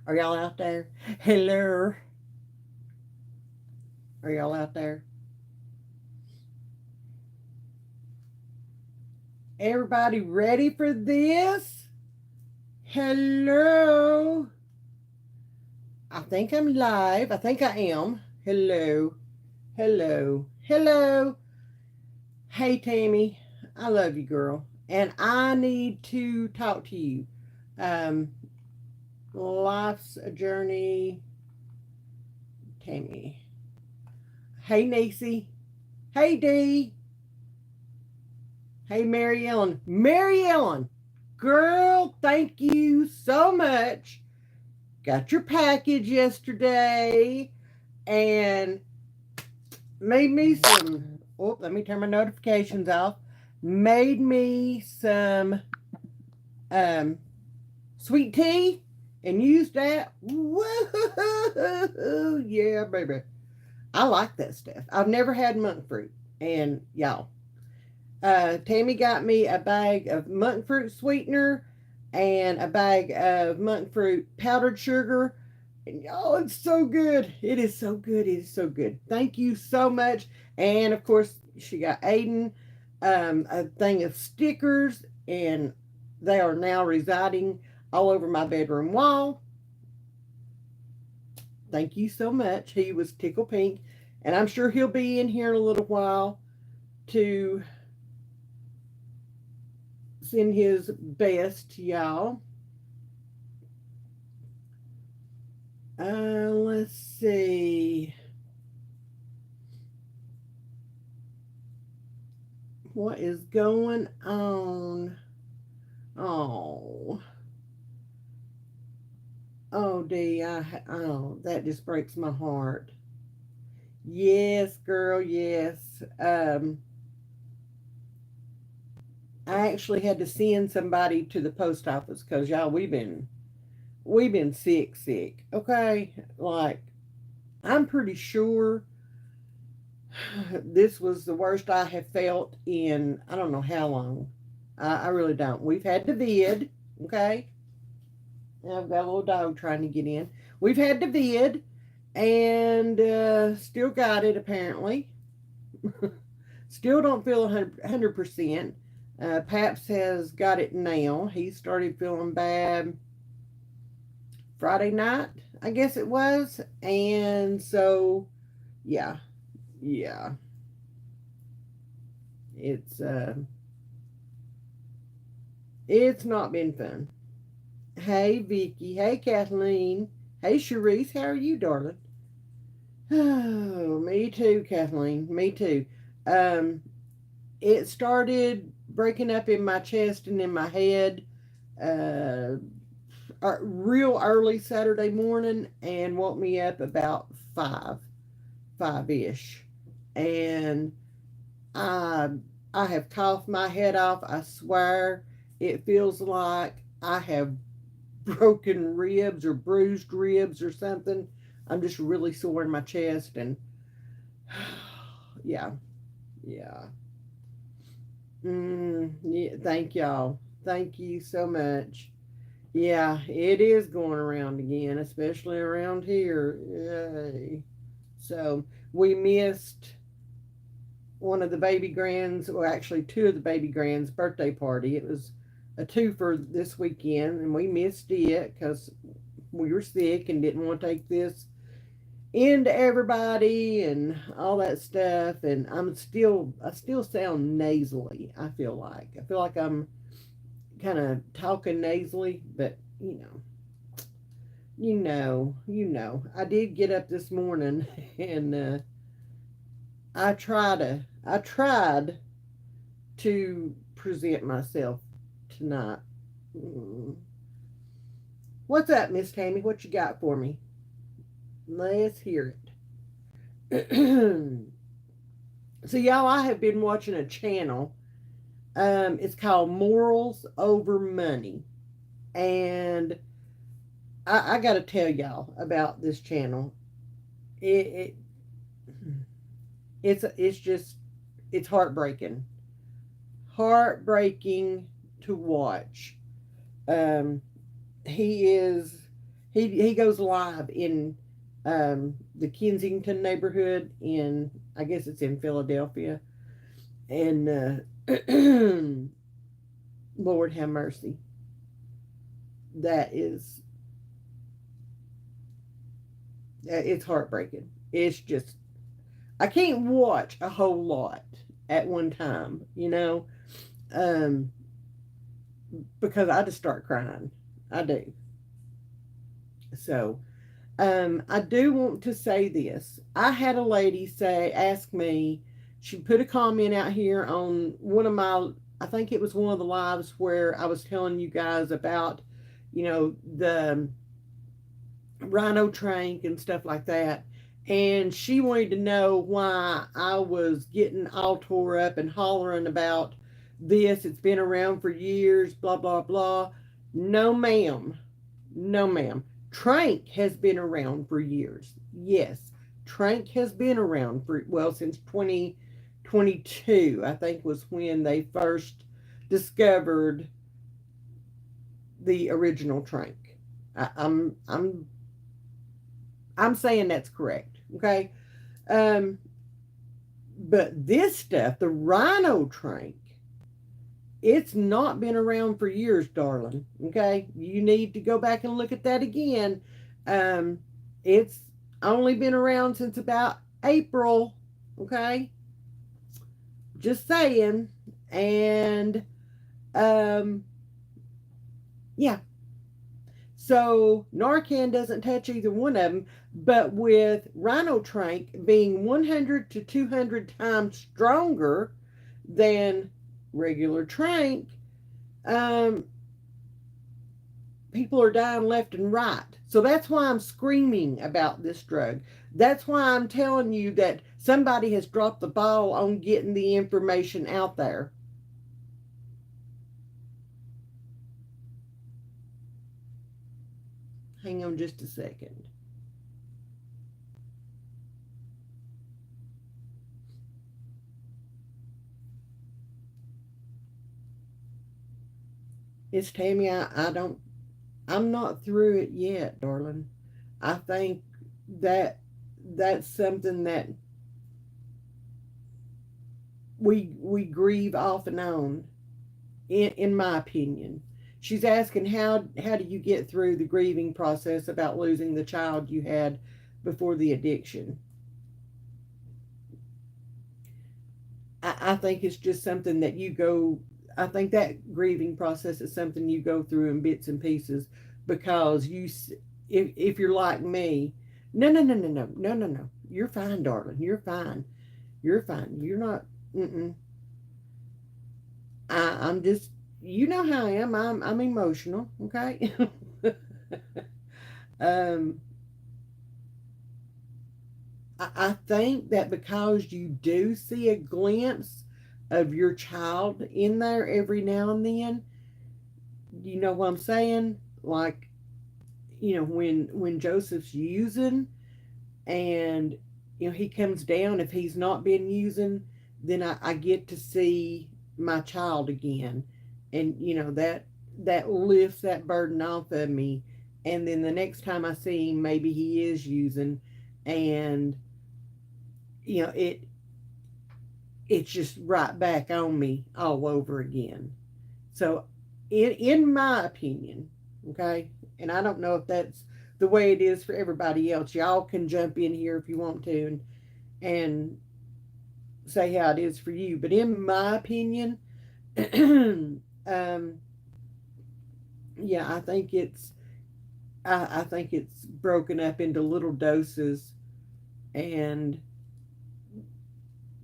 Are y'all out there? Hello. Are y'all out there? Everybody ready for this? Hello. I think I'm live. I think I am. Hello. Hello. Hello. Hey, Tammy. I love you, girl. And I need to talk to you. Um, Life's a journey. Tammy. Hey, Nacey. Hey, Dee. Hey, Mary Ellen. Mary Ellen. Girl, thank you so much. Got your package yesterday and made me some. Oh, let me turn my notifications off. Made me some um, sweet tea and used that. Woo! Yeah, baby. I like that stuff. I've never had monk fruit. And y'all, Tammy got me a bag of monk fruit sweetener and a bag of monk fruit powdered sugar. And y'all, it's so good. It is so good. It is so good. Thank you so much. And of course, she got Aiden a thing of stickers, and they are now residing all over my bedroom wall. Thank you so much. He was tickle pink, and I'm sure he'll be in here in a little while to send his best to y'all. Let's see. What is going on? Oh. Oh, Dee, oh, that just breaks my heart. Yes, girl, yes. I actually had to send somebody to the post office because y'all, we've been sick. Okay, like I'm pretty sure this was the worst I have felt in I don't know how long. I really don't. We've had the vid, okay. I've got a little dog trying to get in. We've had the vid, and still got it apparently. Still don't feel 100%. Paps has got it now. He started feeling bad Friday night, I guess it was. And so, yeah, yeah. It's it's not been fun. Hey Vicky, hey Kathleen, hey Cherise, how are you, darling? Oh, me too, Kathleen. Me too. Um, it started breaking up in my chest and in my head uh, real early Saturday morning and woke me up about five ish, and I I have coughed my head off. I swear, it feels like I have broken ribs or bruised ribs or something. I'm just really sore in my chest, and yeah, yeah. Yeah, thank y'all. Thank you so much. Yeah, it is going around again, especially around here. Yay. So we missed one of the baby grands, or actually two of the baby grands' birthday party. It was a two for this weekend, and we missed it because we were sick and didn't want to take this into everybody and all that stuff. And I still sound nasally. I feel like I'm kind of talking nasally, but I did get up this morning and I tried to present myself tonight. Mm. What's up, Miss Tammy? What you got for me? Let's hear it. So, y'all, I have been watching a channel. It's called Morals Over Money, and I got to tell y'all about this channel. It it's just it's heartbreaking to watch. Um, he is He goes live in the Kensington neighborhood in, I guess it's in Philadelphia, and Lord have mercy, that is, it's heartbreaking. It's just, I can't watch a whole lot at one time, um, because I just start crying. I do. So, I do want to say this. I had a lady ask me, she put a comment out here on one of my, I think it was one of the lives where I was telling you guys about, the rhino trank and stuff like that. And she wanted to know why I was getting all tore up and hollering about this. It's been around for years, blah, blah, blah. No, ma'am. No, ma'am. Trank has been around for years. Yes, Trank has been around for, well, since 2022, I think was when they first discovered the original Trank. I, I'm I'm I'm saying that's correct. Okay. Um, but this stuff, the Rhino Trank, it's not been around for years, darling. Okay, you need to go back and look at that again. Um, it's only been around since about April. Okay, just saying. And um, yeah, so Narcan doesn't touch either one of them, but with Rhinotrank being 100 to 200 times stronger than regular Trank, um, people are dying left and right. So that's why I'm screaming about this drug. That's why I'm telling you that somebody has dropped the ball on getting the information out there. Hang on just a second. It's Tammy. I'm not through it yet, darling. I think that that's something that we grieve off and on. In my opinion, she's asking how do you get through the grieving process about losing the child you had before the addiction. I think it's just something that you go. I think that grieving process is something you go through in bits and pieces because if you're like me, no, no, no, no, no, no, no, no. You're fine, darling. You're fine. You're fine. You're not. Mm-mm. I'm just. You know how I am. I'm emotional. Okay. um, I think that because you do see a glimpse of your child in there every now and then, you know what I'm saying? Like, when Joseph's using and he comes down, if he's not been using, then I get to see my child again. And that lifts that burden off of me. And then the next time I see him, maybe he is using, and it's just right back on me all over again. So, in my opinion, okay, and I don't know if that's the way it is for everybody else. Y'all can jump in here if you want to and say how it is for you. But in my opinion, um, yeah, I think it's broken up into little doses, and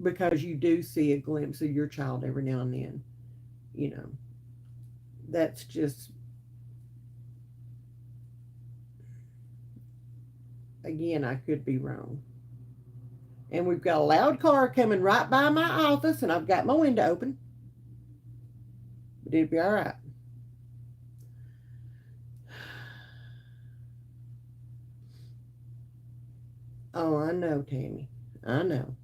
because you do see a glimpse of your child every now and then, you know, that's just, again, I could be wrong. And we've got a loud car coming right by my office, and I've got my window open, but it'll be all right. Oh, I know, Tammy. I know.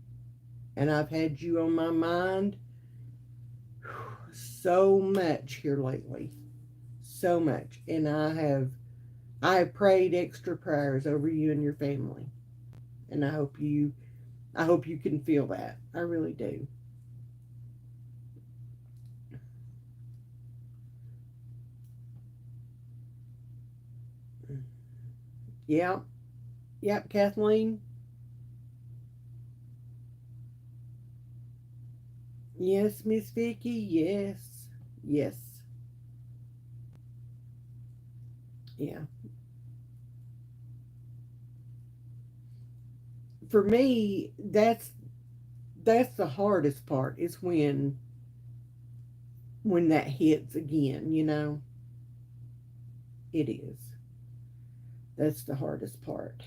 And I've had you on my mind so much here lately. So much. And I have I have prayed extra prayers over you and your family, and I hope you can feel that. I really do. Yep, yep, Kathleen. Yes, Miss Vicky. Yes, yes, yeah. For me, that's the hardest part. Is when that hits again. It is. That's the hardest part.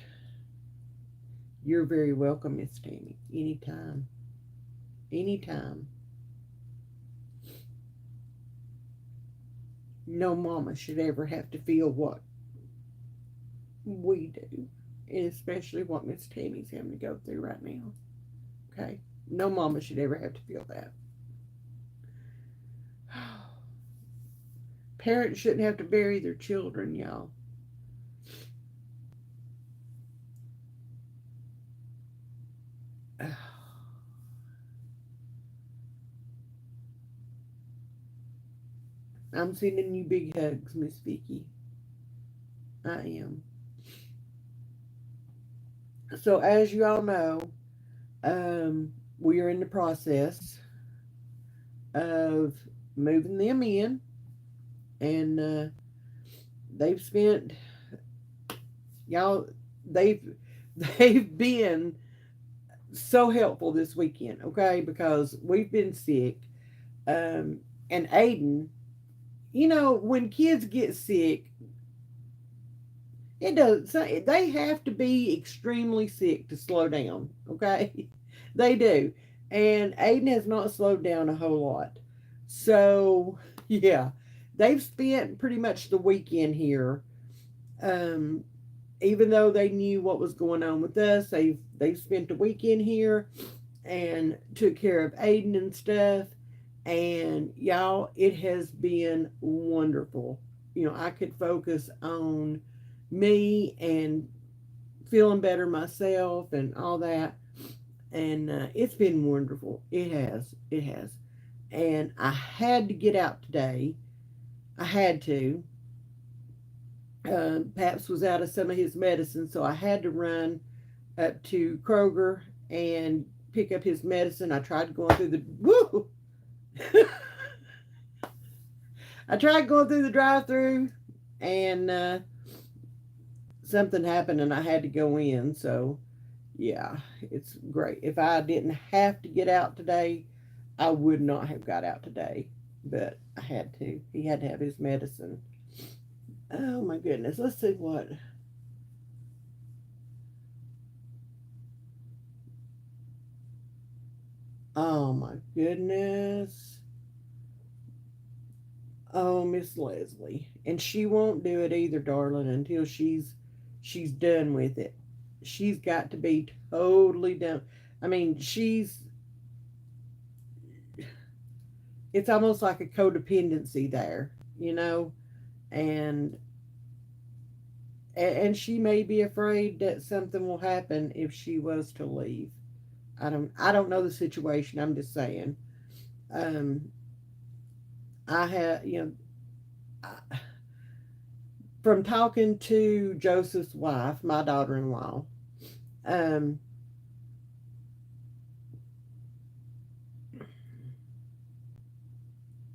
You're very welcome, Miss Tammy. Anytime. Anytime. No mama should ever have to feel what we do. And especially what Miss Tammy's having to go through right now. Okay? No mama should ever have to feel that. Parents shouldn't have to bury their children, y'all. I'm sending you big hugs, Miss Vicky. I am. So, as you all know, we are in the process of moving them in, and they've spent y'all they've they've been so helpful this weekend. Okay, because we've been sick, and Aiden. When kids get sick, it does. They have to be extremely sick to slow down. Okay, they do, and Aiden has not slowed down a whole lot. So yeah, they've spent pretty much the weekend here. Um, Even though they knew what was going on with us, they've spent the weekend here and took care of Aiden and stuff. And y'all, it has been wonderful. I could focus on me and feeling better myself and all that. And it's been wonderful. It has. It has. And I had to get out today. I had to. Paps was out of some of his medicine, so I had to run up to Kroger and pick up his medicine. I tried going through the woo. I tried going through the drive-through, and something happened, and I had to go in. So yeah, it's great. If I didn't have to get out today, I would not have got out today, but I had to. He had to have his medicine. Oh my goodness. Let's see what. Oh my goodness. Oh, Miss Leslie. And she won't do it either, darling, until she's done with it. She's got to be totally done. I mean, it's almost like a codependency there, and and she may be afraid that something will happen if she was to leave. I don't know the situation. I'm just saying. Um, I have from talking to Joseph's wife, my daughter-in-law. Um,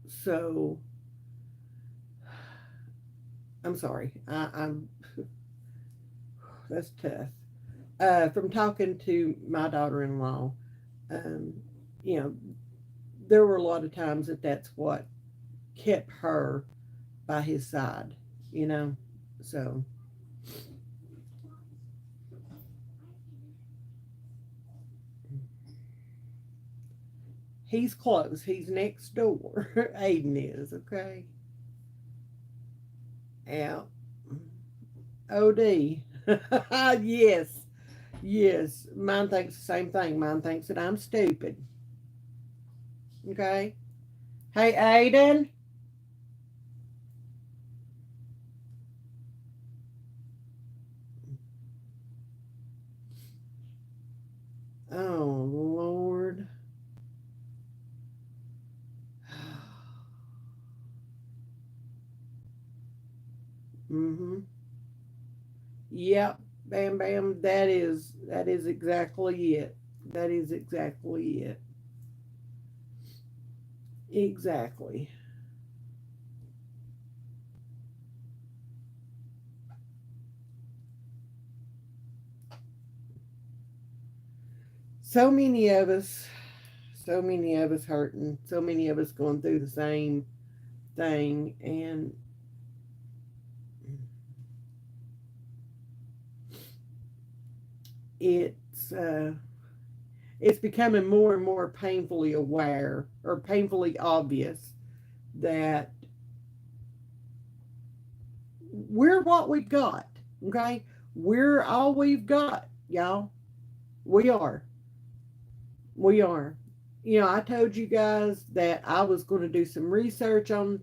so I'm sorry. I'm That's tough. From talking to my daughter-in-law, um, you know, there were a lot of times that's what kept her by his side. You know, so he's close. He's next door. Aiden is okay. Yeah. Od. Yes. Yes. Mine thinks the same thing. Mine thinks that I'm stupid. Okay. Hey, Aiden. Mm-hmm. Yep. Bam bam. That is exactly it. That is exactly it. Exactly. So many of us, so many of us hurting, so many of us going through the same thing, and it's uh, it's becoming more and more painfully aware or painfully obvious that we're what we've got. Okay, we're all we've got, y'all. We are. We are. You know, I told you guys that I was going to do some research on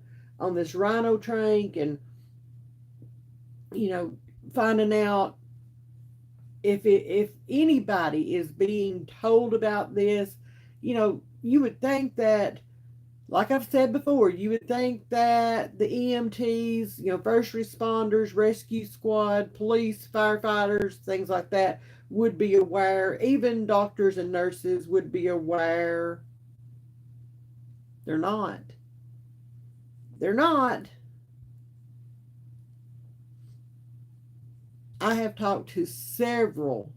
this rhino trank, and you know, finding out if anybody is being told about this. You know, you would think that, like I've said before, you would think that the EMTs, you know, first responders, rescue squad, police, firefighters, things like that would be aware. Even doctors and nurses would be aware. They're not. They're not. I have talked to several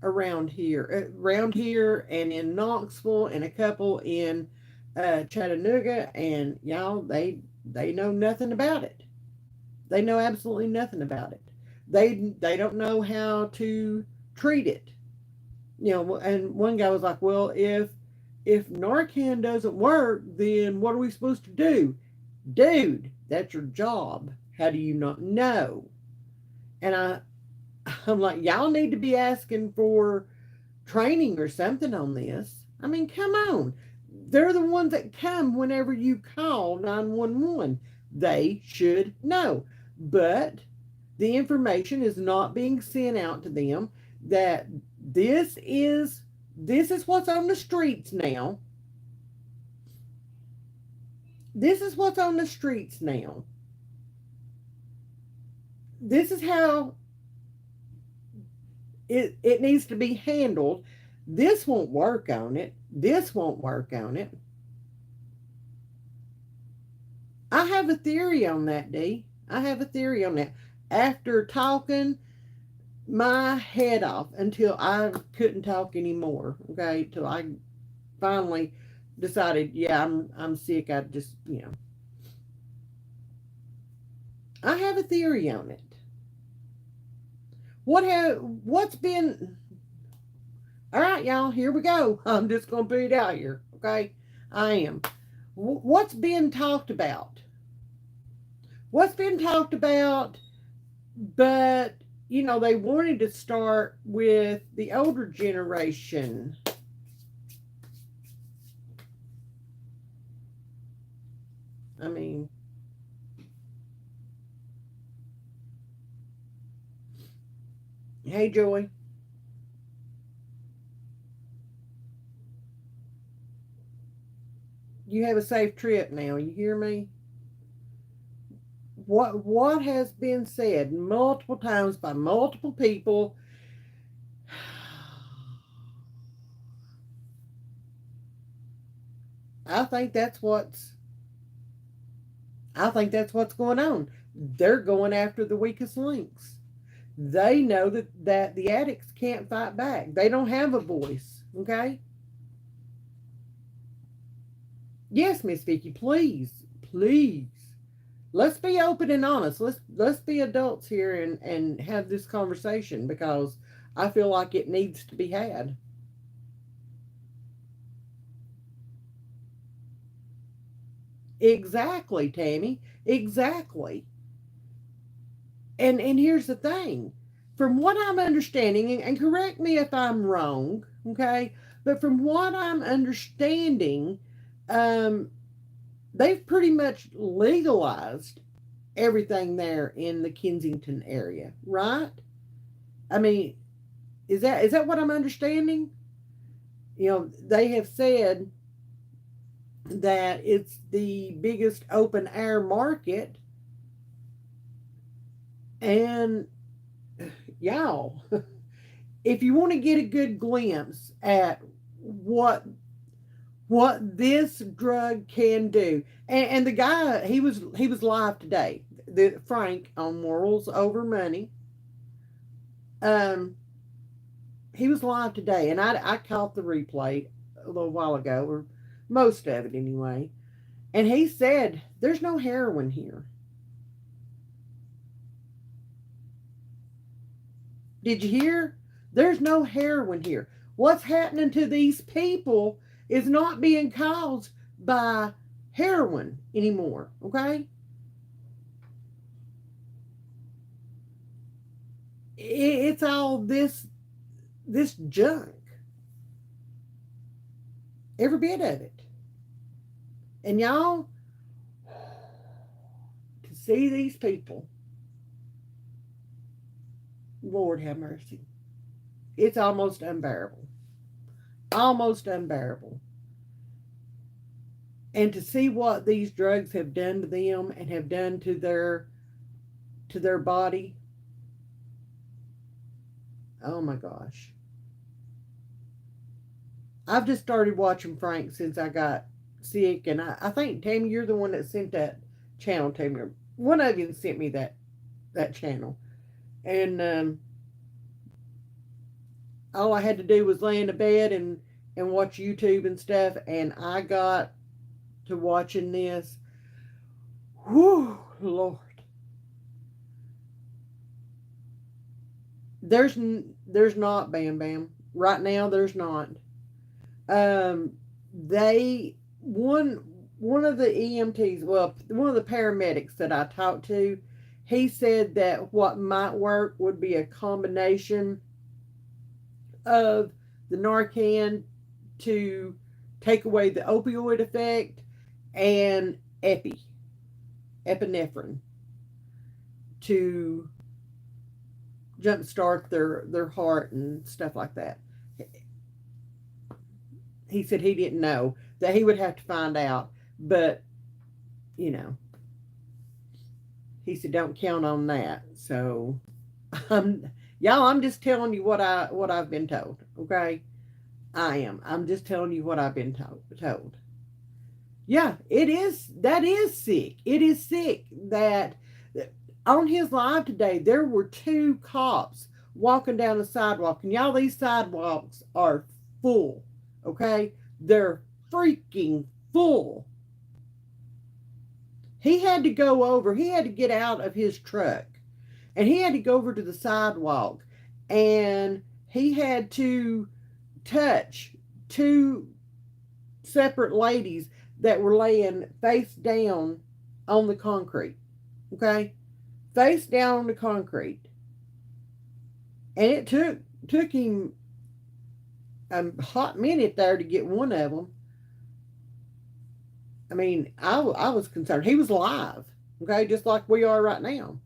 around here, and in Knoxville, and a couple in Chattanooga, and y'all, they know nothing about it. They know absolutely nothing about it. They don't know how to treat it. You know, and one guy was like, "Well, if Narcan doesn't work, then what are we supposed to do?" Dude, that's your job. How do you not know? And I'm like, y'all need to be asking for training or something on this. I mean, come on. They're the ones that come whenever you call 911. They should know. But the information is not being sent out to them that this is this is what's on the streets now. This is what's on the streets now. This is how it needs to be handled. This won't work on it. This won't work on it. I have a theory on that, D. I have a theory on that. After talking my head off until I couldn't talk anymore, okay, till I finally decided, yeah, I'm sick. I just, I have a theory on it. What's been all right, y'all? Here we go. I'm just gonna put it out here, okay? I am. What's been talked about? What's been talked about? But they wanted to start with the older generation. I mean, hey, Joy, you have a safe trip now. You hear me? What has been said multiple times by multiple people? I think that's what's I think that's what's going on. They're going after the weakest links. They know that the addicts can't fight back. They don't have a voice. Okay? Yes, Miss Vicky, please, please. Let's be open and honest. Let's be adults here and have this conversation, because I feel like it needs to be had. Exactly, Tammy. Exactly. And here's the thing. From what I'm understanding, and correct me if I'm wrong, okay? But from what I'm understanding, um, they've pretty much legalized everything there in the Kensington area, right? I mean, is that what I'm understanding? They have said that it's the biggest open air market And y'all, if you want to get a good glimpse at what this drug can do, and the guy, he was live today, the Frank on Morals Over Money. um he was live today, and I caught the replay a little while ago, or most of it anyway, and he said there's no heroin here. Did you hear? There's no heroin here. What's happening to these people is not being caused by heroin anymore, okay? It's all this junk, every bit of it. And y'all, to see these people, Lord have mercy, it's almost unbearable. Almost unbearable. And to see what these drugs have done to them and have done to their body, oh my gosh. I've just started watching Frank since I got sick, and I think, Tammy, you're the one that sent that channel to me. One of you sent me that channel, and all I had to do was lay in the bed and watch YouTube and stuff, and I got to watching this. Whew, Lord. There's not, Bam Bam, right now. There's not. They one of the EMTs, well, one of the paramedics that I talked to, he said that what might work would be a combination of the Narcan to take away the opioid effect, and epinephrine to jumpstart their heart and stuff like that. He said he didn't know, that he would have to find out, but you know, he said don't count on that. So, y'all, I'm just telling you what I've been told. Okay, I'm just telling you what I've been told. Yeah, it is. That is sick. It is sick that on his live today there were two cops walking down the sidewalk, and y'all, these sidewalks are full. Okay, they're freaking full. He had to go over. He had to get out of his truck, and he had to go over to the sidewalk, and he had to touch two separate ladies that were laying face down on the concrete. Okay, face down on the concrete, and it took him a hot minute there to get one of them. I mean, I was concerned. He was live, okay, just like we are right now.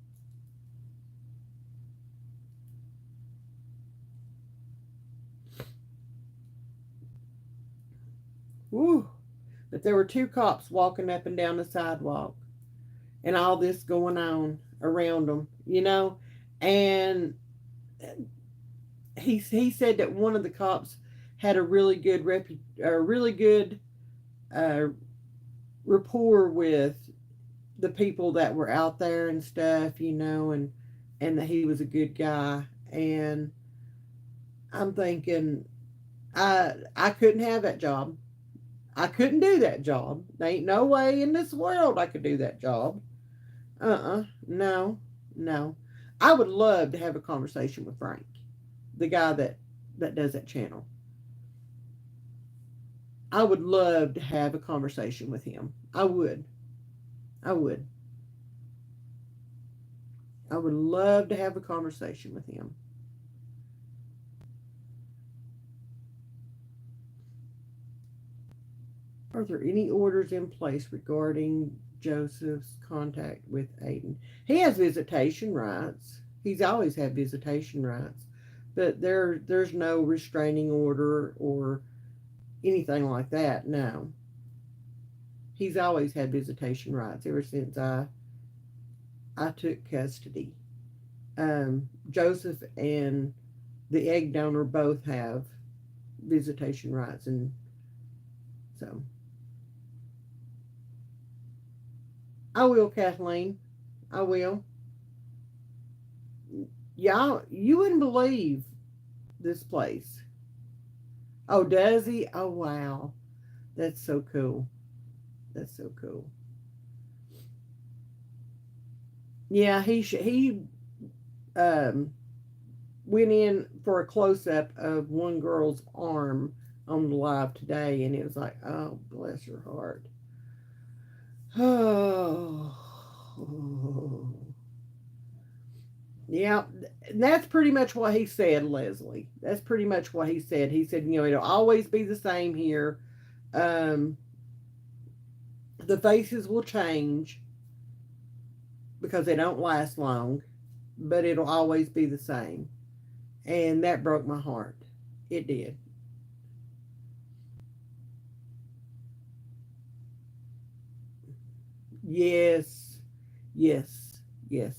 Woo. But there were two cops walking up and down the sidewalk, and all this going on around them, and he said that one of the cops had a really good uh, rapport with the people that were out there and stuff, and that he was a good guy. And I'm thinking, I couldn't have that job. I couldn't do that job. There ain't no way in this world I could do that job. No, no. I would love to have a conversation with Frank, the guy that does that channel. I would love to have a conversation with him. I would. I would. I would love to have a conversation with him. Are there any orders in place regarding Joseph's contact with Aiden? He has visitation rights. He's always had visitation rights. But there's no restraining order or anything like that, no. He's always had visitation rights ever since I took custody. Joseph and the egg donor both have visitation rights, and so I will, Kathleen. I will. Y'all, you wouldn't believe this place. Oh, does he? Oh, wow. That's so cool. That's so cool. Yeah, he um went in for a close up of one girl's arm on the live today, and it was like, oh, bless her heart. Oh, yeah, that's pretty much what he said, Leslie. That's pretty much what he said. He said, it'll always be the same here. Um, the faces will change because they don't last long, but it'll always be the same. And that broke my heart. It did. Yes, yes, yes.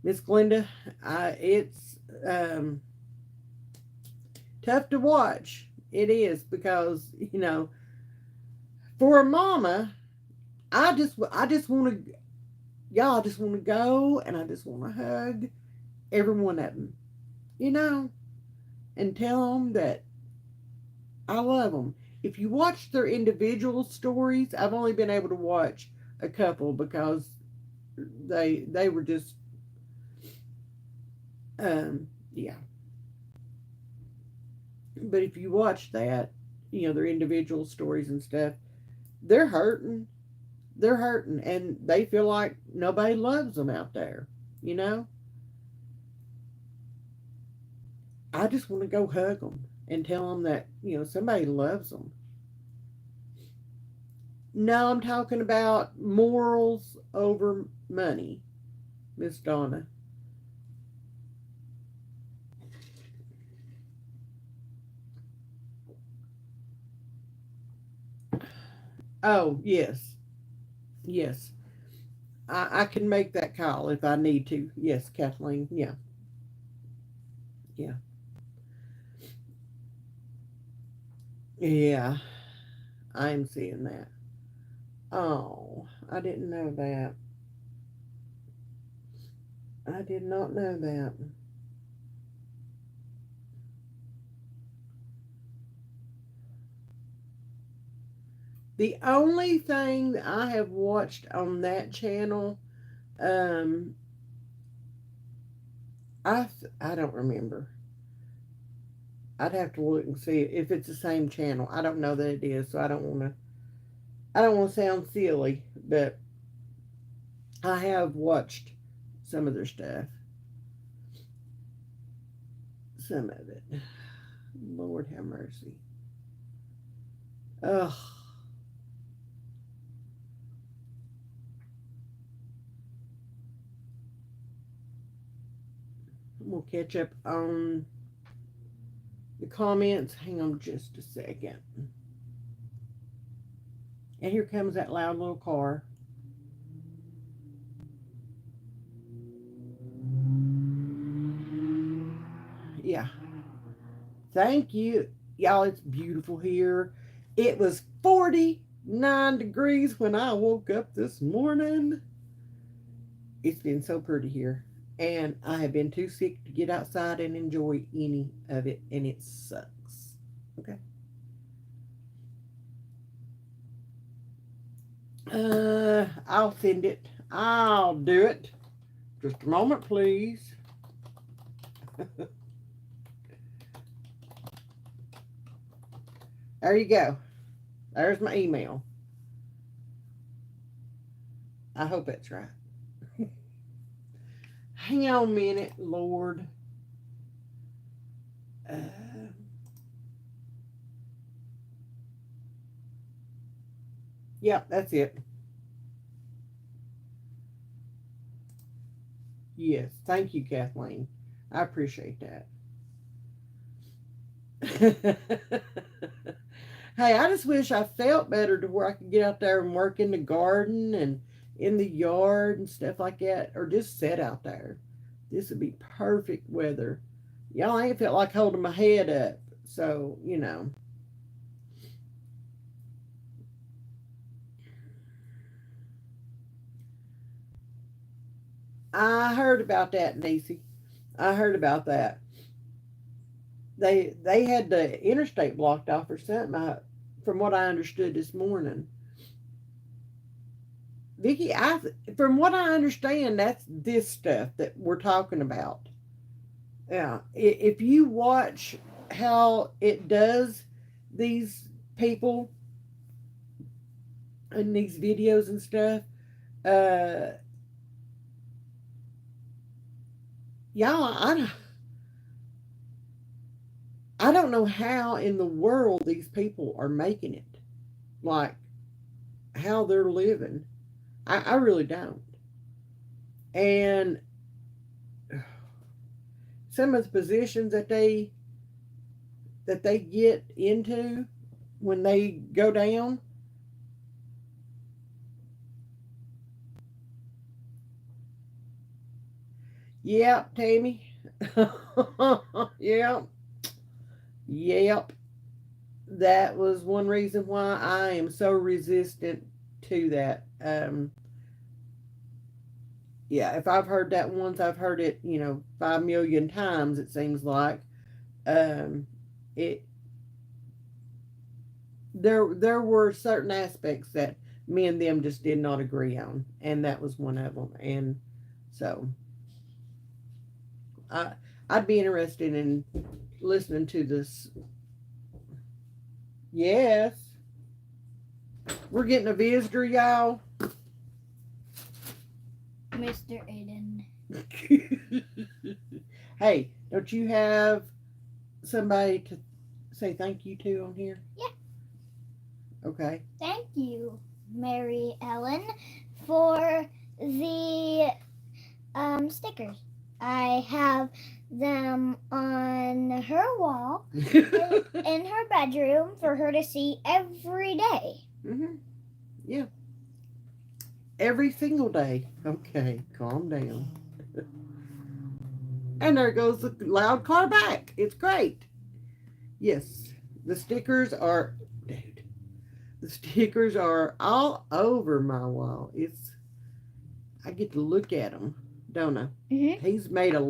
Miss Glenda, it's tough to watch. It is because for a mama, I just want to y'all. I just want to go and I just want to hug every one of them, you know, and tell them that I love them. If you watch their individual stories, I've only been able to watch a couple because they were just yeah. But if you watch that, their individual stories and stuff, they're hurting. They're hurting, and they feel like nobody loves them out there. You know, I just want to go hug them and tell them that somebody loves them. No, I'm talking about morals over money, Miss Donna. Oh yes, yes. I can make that call if I need to. Yes, Kathleen. Yeah, yeah, yeah. I'm seeing that. Oh, I didn't know that. I did not know that. The only thing that I have watched on that channel, um, I don't remember. I'd have to look and see if it's the same channel. I don't know that it is, so I don't want to sound silly, but I have watched some of their stuff. Some of it. Lord have mercy. Ugh. We'll catch up on the comments. Hang on just a second. And here comes that loud little car. Yeah. Thank you. Y'all, it's beautiful here. It was 49 degrees when I woke up this morning. It's been so pretty here. And I have been too sick to get outside and enjoy any of it, and it sucks. Okay. I'll send it. I'll do it. Just a moment, please. There you go. There's my email. I hope that's right. Hang on a minute, Lord. Uh, yeah, that's it. Yes, thank you, Kathleen. I appreciate that. Hey, I just wish I felt better to where I could get out there and work in the garden and in the yard and stuff like that, or just sit out there. This would be perfect weather. Y'all ain't felt like holding my head up. So, I heard about that, Niecy. I heard about that. They had the interstate blocked off or something. From what I understood this morning, Vicky, from what I understand, that's this stuff that we're talking about. Yeah, if you watch how it does these people in these videos and stuff, uh, y'all, I don't know how in the world these people are making it, like how they're living. I really don't. And some of the positions that they get into when they go down. Yep, Tammy. Yep. Yep. That was one reason why I am so resistant to that. Yeah, if I've heard that once, I've heard it, 5 million times, it seems like. Um, it there were certain aspects that me and them just did not agree on, and that was one of them. And so I I'd be interested in listening to this. Yes, we're getting a visitor, y'all. Mr. Aiden. Hey, don't you have somebody to say thank you to on here? Yeah. Okay. Thank you, Mary Ellen, for the stickers. I have them on her wall in her bedroom for her to see every day. Mm-hmm. Yeah. Every single day. Okay, calm down. And there goes the loud car back. It's great. Yes, the stickers are, dude. The stickers are all over my wall. I get to look at them, don't I? Mm-hmm. He's made a.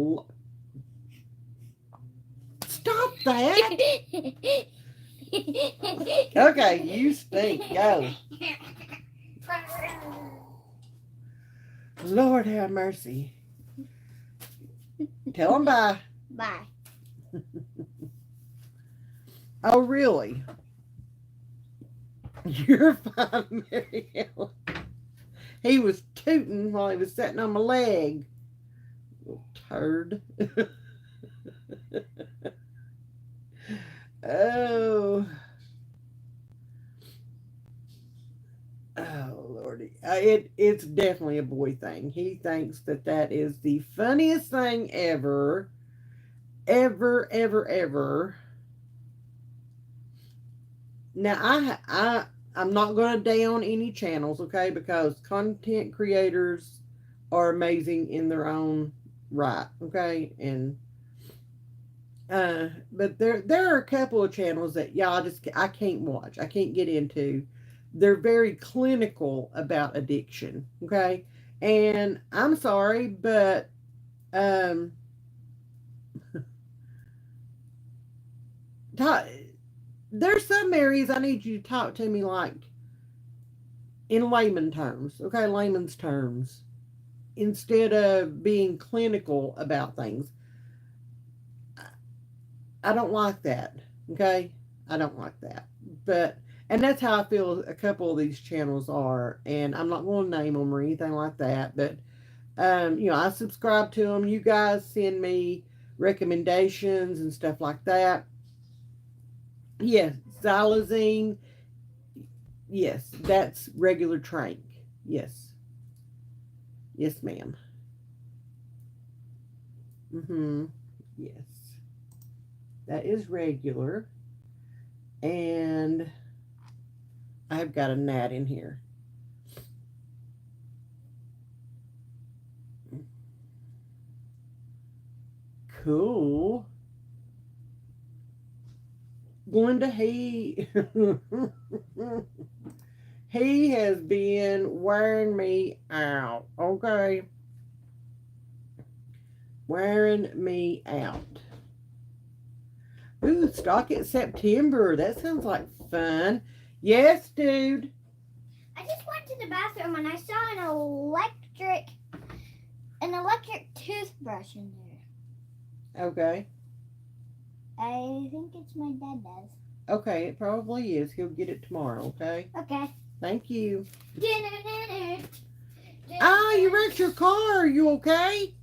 Stop that! Okay, you stink. Go. Lord have mercy. Tell him bye. Bye. Oh, really? You're fine, Mary Ellen. He was tooting while he was sitting on my leg. Little turd. Oh. Oh, Lordy. It's definitely a boy thing. He thinks that is the funniest thing ever. Ever, ever, ever. Now, I'm not going to down any channels, okay? Because content creators are amazing in their own right, okay? And but there are a couple of channels that y'all I can't watch. I can't get into. They're very clinical about addiction, okay? And I'm sorry, but um talk, there's some areas I need you to talk to me like in layman terms, okay? Layman's terms instead of being clinical about things. I don't like that. Okay? I don't like that. And that's how I feel a couple of these channels are. And I'm not going to name them or anything like that. But, I subscribe to them. You guys send me recommendations and stuff like that. Yes, xylazine. Yes, that's regular trank. Yes. Yes, ma'am. Mm-hmm. Yes. That is regular. And I've got a gnat in here. cool. Glenda, he has been wearing me out. Okay. Wearing me out. Ooh, stock it September. That sounds like fun. Yes, dude. I just went to the bathroom and I saw an electric toothbrush in there. Okay. I think it's my dad's. Okay, it probably is. He'll get it tomorrow, okay? Okay. Thank you. Dinner. Ah, you wrecked your car. Are you okay?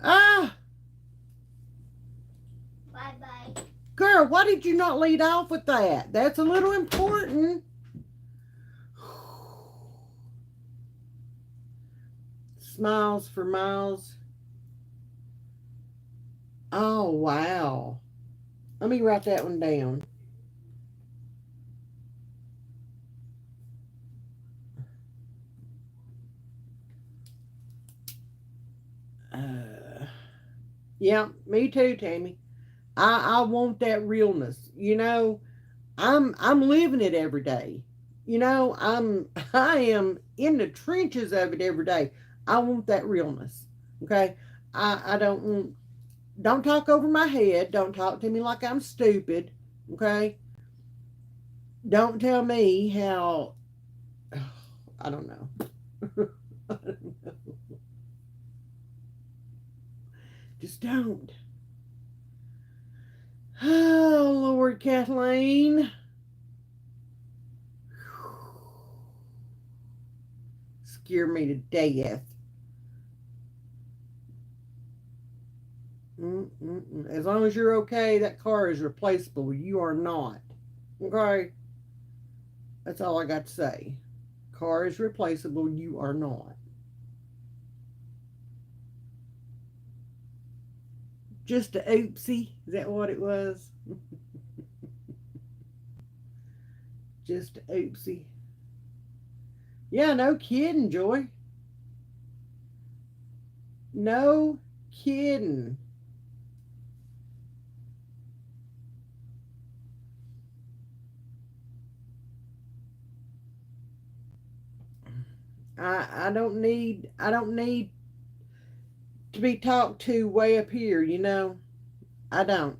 Ah, Bye-bye. girl, why did you not lead off with that? That's a little important. Smiles for miles. Oh, wow. Let me write that one down. Yeah, me too, Tammy. I want that realness. You know, I'm living it every day. You know, I am in the trenches of it every day. I want that realness. Okay? I don't talk over my head. Don't talk to me like I'm stupid. Okay? Don't tell me how I don't know. I don't know. Just don't. Oh, Lord, Kathleen. Scare me to death. Mm-mm-mm. As long as you're okay, that car is replaceable. You are not. Okay? That's all I got to say. Car is replaceable. You are not. Just a oopsie. Is that what it was? Just a oopsie. Yeah, no kidding, Joy. No kidding. I don't need to be talked to way up here, you know. I don't.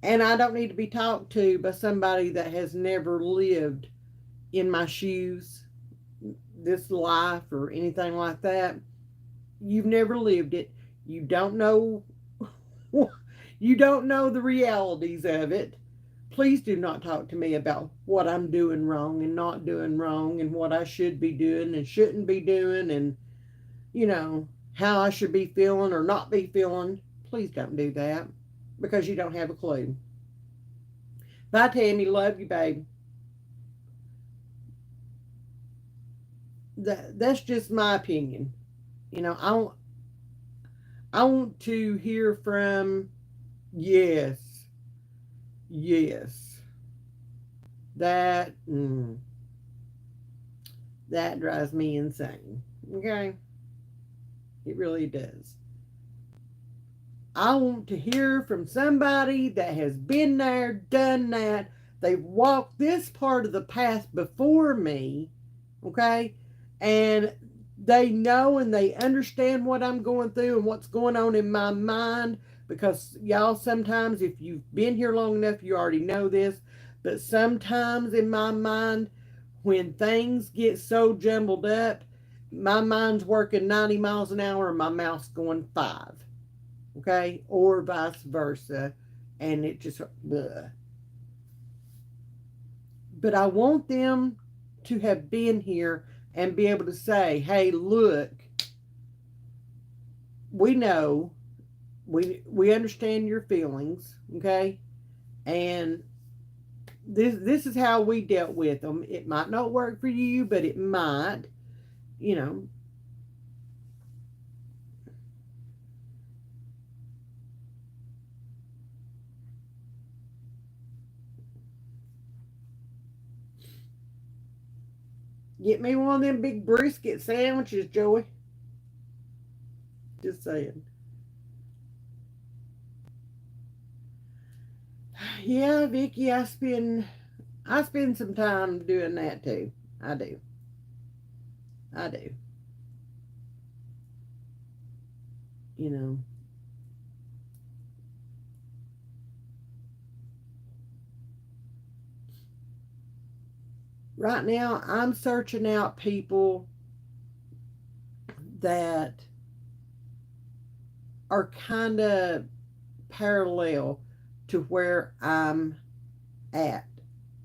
And I don't need to be talked to by somebody that has never lived in my shoes, this life or anything like that. You've never lived it. You don't know you don't know the realities of it. Please do not talk to me about what I'm doing wrong and not doing wrong and what I should be doing and shouldn't be doing and you know how I should be feeling or not be feeling. Please don't do that because you don't have a clue. Bye, Tammy. Love you, babe. That's just my opinion. You know, I want to hear from yes, yes. That that drives me insane. Okay, it really does. I want to hear from somebody that has been there, done that. They've walked this part of the path before me, okay? And they know and they understand what I'm going through and what's going on in my mind. Because, y'all, sometimes if you've been here long enough, you already know this. But sometimes in my mind, when things get so jumbled up, my mind's working 90 miles an hour and my mouth's going 5, okay, or vice versa, and it just bleh. But I want them to have been here and be able to say, "Hey, look, we know, we understand your feelings, okay, and this is how we dealt with them. It might not work for you, but it might, you know." Get me one of them big brisket sandwiches, Joey. Just saying. Yeah, Vicky, I spend some time doing that too. I do. I do. You know. Right now I'm searching out people that are kind of parallel to where I'm at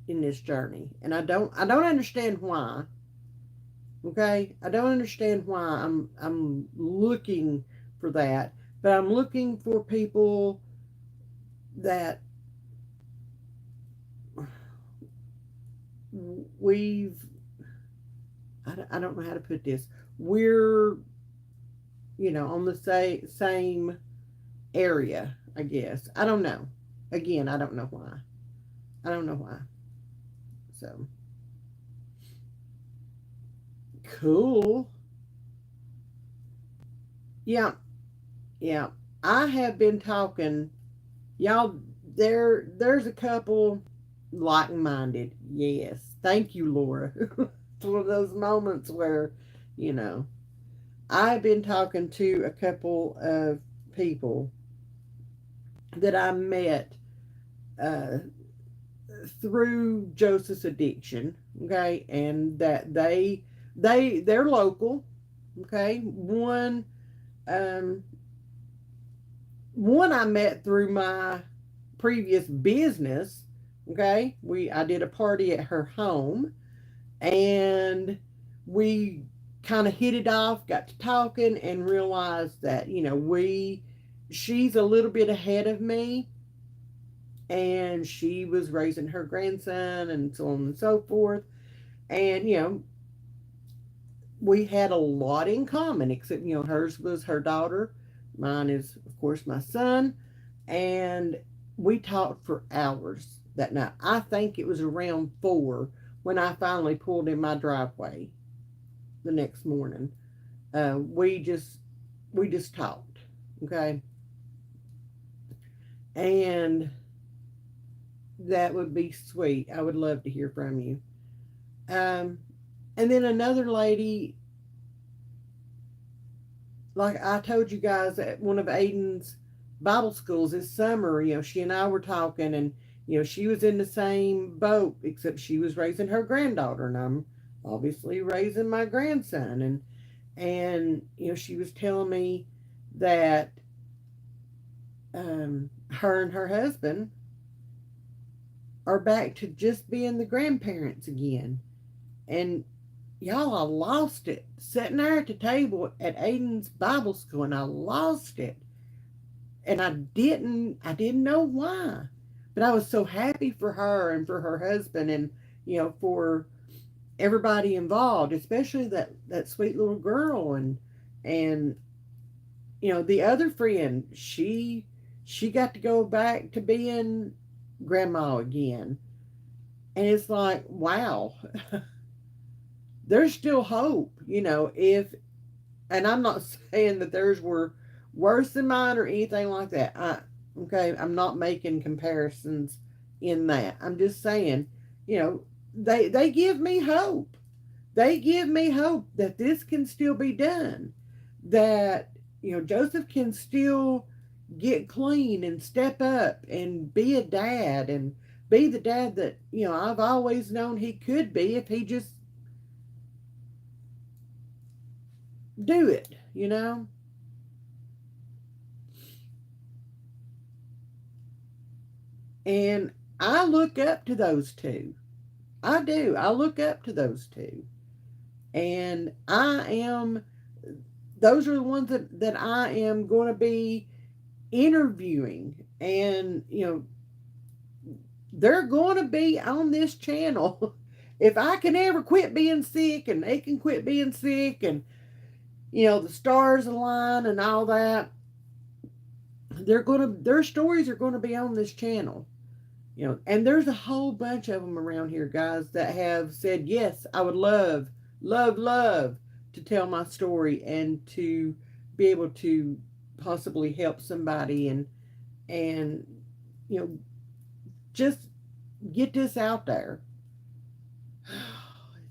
in this journey. And I don't understand why. Okay? I don't understand why I'm looking for that, but I'm looking for people that we've I don't know how to put this. We're, on the same area, I guess. I don't know. Again, I don't know why. I don't know why. So, cool. Yeah, yeah. I have been talking, y'all. There's a couple like-minded. Yes, thank you, Laura. It's one of those moments where, you know, I've been talking to a couple of people that I met uh, through Joseph's addiction. Okay, and that they're local. Okay, um, one I met through my previous business. Okay, I did a party at her home, and we kind of hit it off, got to talking, and realized that she's a little bit ahead of me, and she was raising her grandson, and so on and so forth. And we had a lot in common, except hers was her daughter, mine is of course my son, and we talked for hours that night. I think it was around 4 when I finally pulled in my driveway the next morning. We just talked, okay, and that would be sweet. I would love to hear from you. Um, and then another lady, like I told you guys, at one of Aiden's Bible schools this summer, she and I were talking, and she was in the same boat, except she was raising her granddaughter, and I'm obviously raising my grandson, and she was telling me that her and her husband are back to just being the grandparents again. And y'all, I lost it. Sitting there at the table at Aiden's Bible school, and I lost it. And I didn't know why. But I was so happy for her and for her husband, and for everybody involved, especially that sweet little girl, and the other friend, she got to go back to being grandma again. And it's like, wow, there's still hope, if and I'm not saying that theirs were worse than mine or anything like that. Okay, I'm not making comparisons in that. I'm just saying, you know, they give me hope. They give me hope that this can still be done. That Joseph can still get clean and step up and be a dad and be the dad that I've always known he could be if he just do it. And I look up to those two. I do. I look up to those two. And those are the ones that I am going to be interviewing. And, they're going to be on this channel. If I can ever quit being sick and they can quit being sick and, the stars align and all that, their stories are going to be on this channel. And there's a whole bunch of them around here, guys, that have said, yes, I would love, love, love to tell my story and to be able to possibly help somebody and, you know, just get this out there.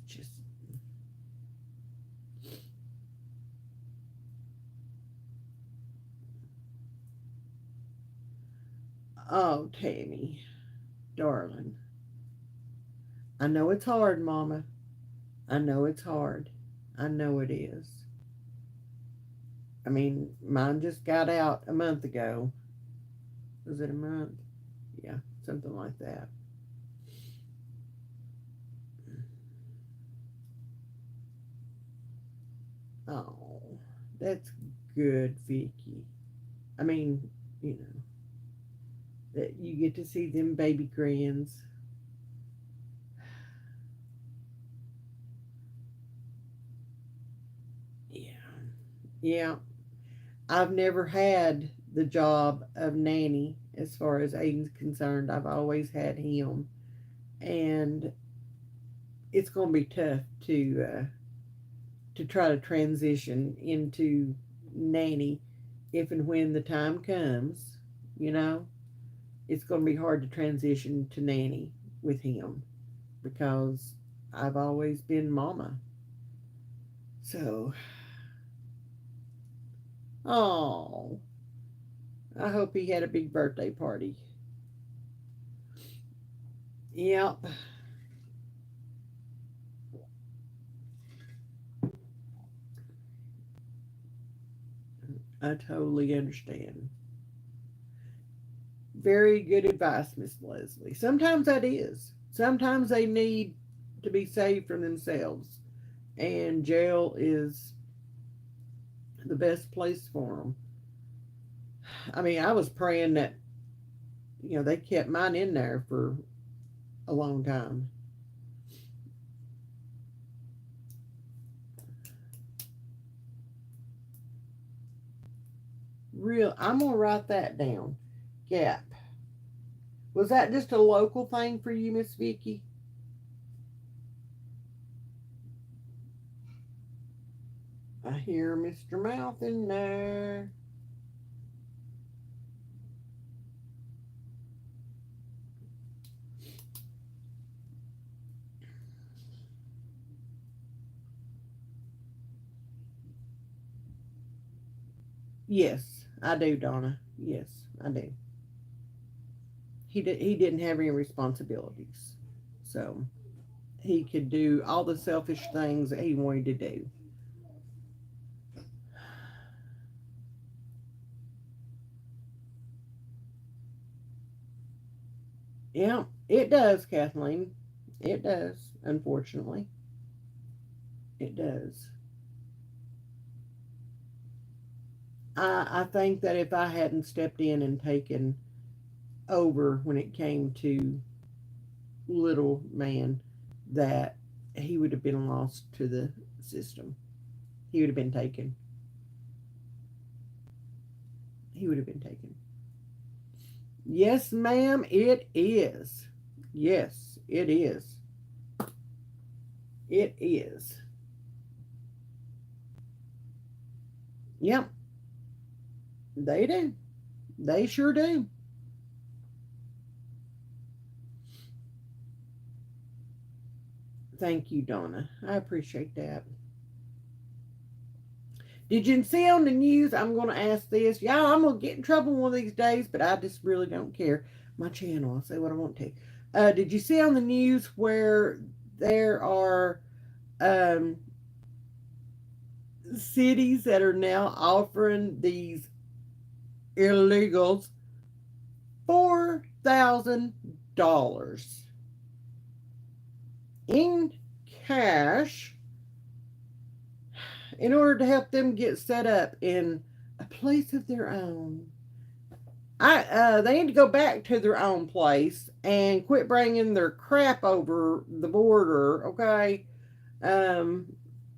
It's just, oh, Tammy, darling. I know it's hard, Mama. I know it's hard. I know it is. I mean, mine just got out a month ago. Was it a month? Yeah, something like that. Oh, that's good, Vicky. I mean, you know, that you get to see them baby grands. Yeah. Yeah. I've never had the job of nanny as far as Aiden's concerned. I've always had him. And it's going to be tough to try to transition into nanny if and when the time comes, you know. It's going to be hard to transition to nanny with him because I've always been mama. So, oh, I hope he had a big birthday party. Yep, I totally understand. Very good advice, Miss Leslie. Sometimes that is. Sometimes they need to be saved from themselves, and jail is the best place for them. I mean, I was praying that they kept mine in there for a long time. Real, I'm gonna write that down. Gap. Was that just a local thing for you, Miss Vicky? I hear Mr. Mouth in there. Yes, I do, Donna. Yes, I do. He didn't have any responsibilities, so he could do all the selfish things that he wanted to do. Yeah, it does, Kathleen. It does. Unfortunately, it does. I think that if I hadn't stepped in and taken over when it came to little man, that he would have been lost to the system. He would have been taken. He would have been taken. Yes, ma'am, it is. Yes, it is. It is. Yep, they do. They sure do. Thank you, Donna. I appreciate that. Did you see on the news? I'm going to ask this. Y'all, I'm going to get in trouble one of these days, but I just really don't care. My channel, I'll say what I want to. Did you see on the news where there are um, cities that are now offering these illegals $4,000 in cash in order to help them get set up in a place of their own? They need to go back to their own place and quit bringing their crap over the border. Okay, um,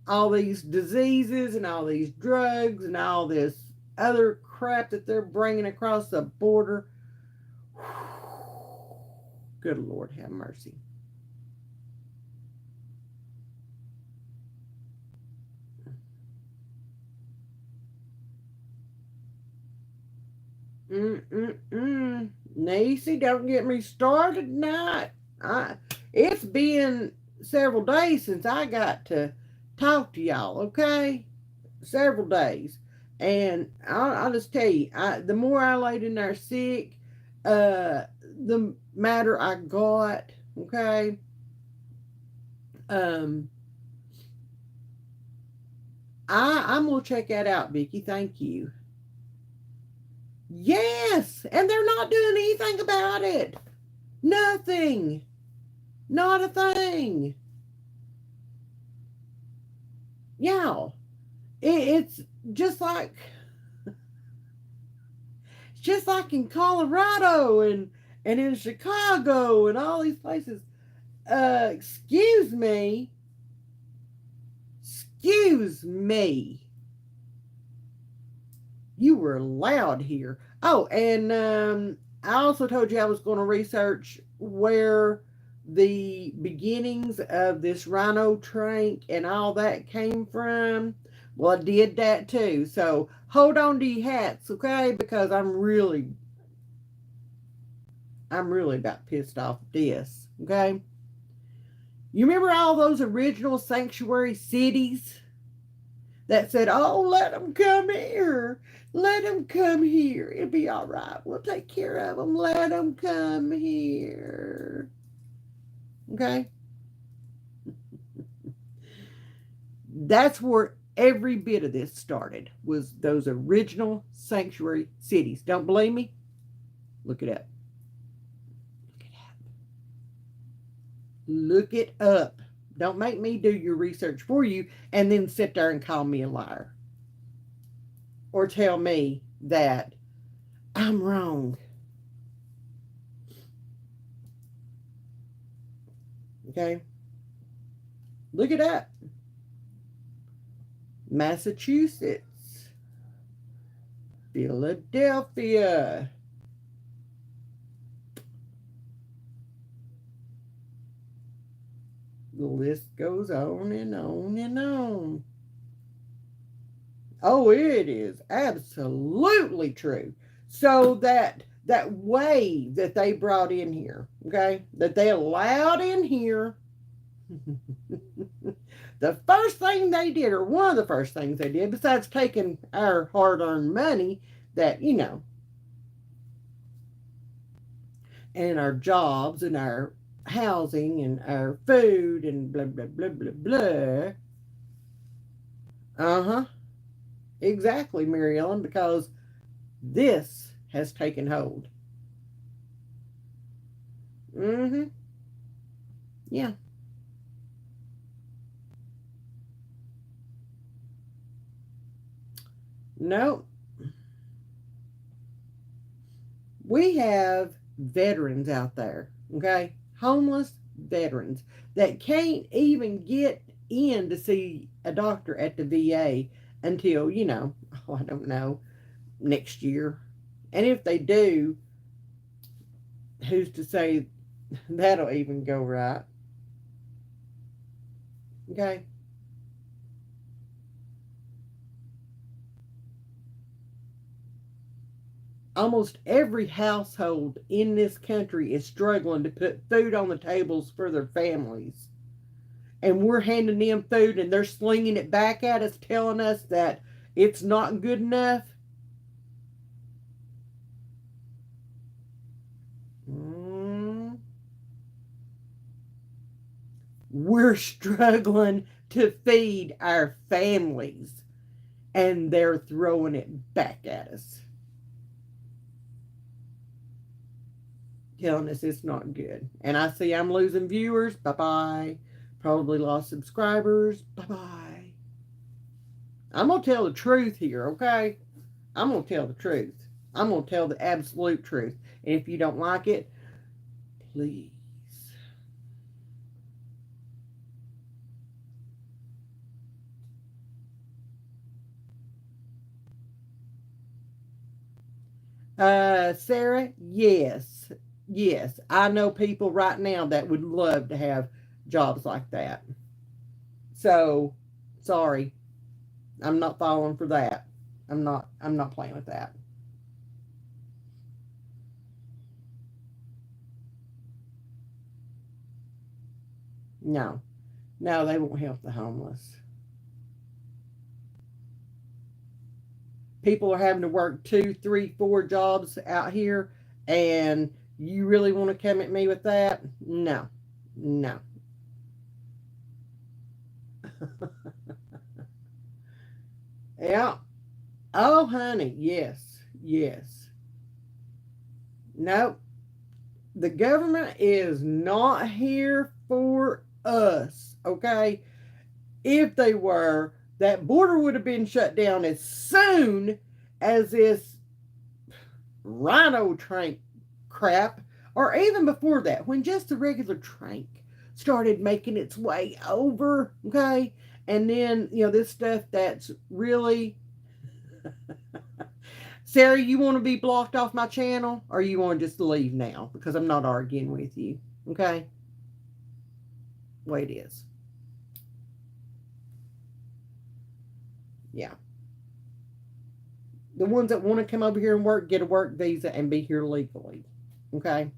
all these diseases and all these drugs and all this other crap that they're bringing across the border. Good Lord, have mercy. Mm-mm-mm. Niecy, don't get me started tonight. It's been several days since I got to talk to y'all, okay? Several days. And I'll just tell you, the more I laid in there sick, the madder I got, okay? Um, I'm going to check that out, Vicky. Thank you. Yes, and they're not doing anything about it. Nothing. Not a thing. Yeah. It's just like in Colorado and in Chicago and all these places. Excuse me. Excuse me. You were loud here. Oh, and I also told you I was going to research where the beginnings of this rhino trank and all that came from. Well, I did that too. So hold on to your hats, okay? Because I'm really about pissed off at this, okay? You remember all those original sanctuary cities that said, oh, let them come here. Let them come here. It'll be all right. We'll take care of them. Let them come here. Okay? That's where every bit of this started, was those original sanctuary cities. Don't believe me? Look it up. Look it up. Look it up. Don't make me do your research for you and then sit there and call me a liar. Or tell me that I'm wrong. Okay? Look it up. Massachusetts, Philadelphia. The list goes on and on and on. Oh, it is absolutely true. So that wave that they brought in here, okay, that they allowed in here, the first thing they did, or one of the first things they did, besides taking our hard-earned money, that and our jobs and our housing and our food and blah blah blah blah blah. Uh-huh. Exactly, Mary Ellen, because this has taken hold. Mm-hmm. Yeah. No. We have veterans out there, okay? Homeless veterans that can't even get in to see a doctor at the VA until, oh, I don't know, next year. And if they do, who's to say that'll even go right? Okay? Almost every household in this country is struggling to put food on the tables for their families. And we're handing them food and they're slinging it back at us, telling us that it's not good enough. Mm. We're struggling to feed our families and they're throwing it back at us, telling us it's not good. And I see I'm losing viewers. Bye bye. Probably lost subscribers. Bye bye. I'm going to tell the truth here, okay? I'm going to tell the truth. I'm going to tell the absolute truth. And if you don't like it, please. Sarah, yes. Yes. I know people right now that would love to have jobs like that. So, sorry. I'm not falling for that. I'm not playing with that. No, no, they won't help the homeless. People are having to work 2, 3, 4 jobs out here, and you really want to come at me with that? No, no. Yeah. Oh, honey, yes, yes. No, the government is not here for us, okay? If they were, that border would have been shut down as soon as this rhino trank crap, or even before that, when just the regular trank started making its way over, okay? And then, this stuff that's really. Sarah, you want to be blocked off my channel, or you want to just leave now? Because I'm not arguing with you, okay? Way it is. Yeah. The ones that want to come over here and work, get a work visa and be here legally, okay?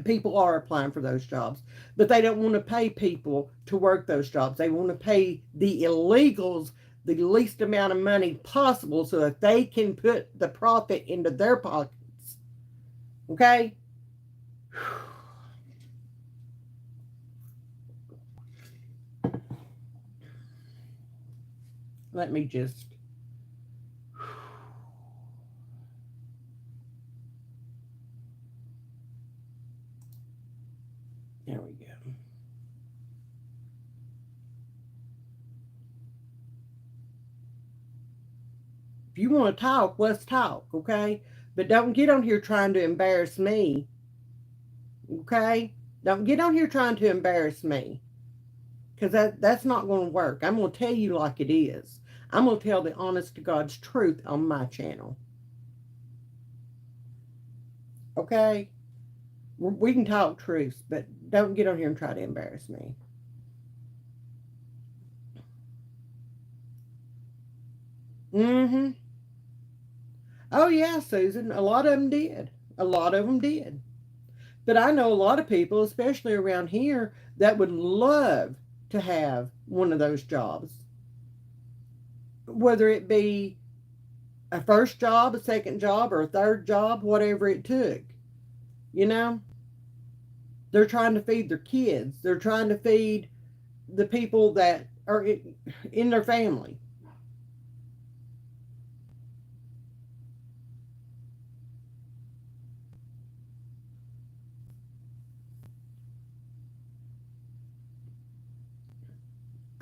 People are applying for those jobs, but they don't want to pay people to work those jobs. They want to pay the illegals the least amount of money possible so that they can put the profit into their pockets. Okay? Let me just. There we go. If you want to talk, let's talk, okay? But don't get on here trying to embarrass me, okay? Don't get on here trying to embarrass me, because that's not going to work. I'm going to tell you like it is. I'm going to tell the honest to God's truth on my channel, okay? We can talk truth, but don't get on here and try to embarrass me. Mm-hmm. Oh, yeah, Susan. A lot of them did. A lot of them did. But I know a lot of people, especially around here, that would love to have one of those jobs. Whether it be a first job, a second job, or a third job, whatever it took. You know? They're trying to feed their kids. They're trying to feed the people that are in their family.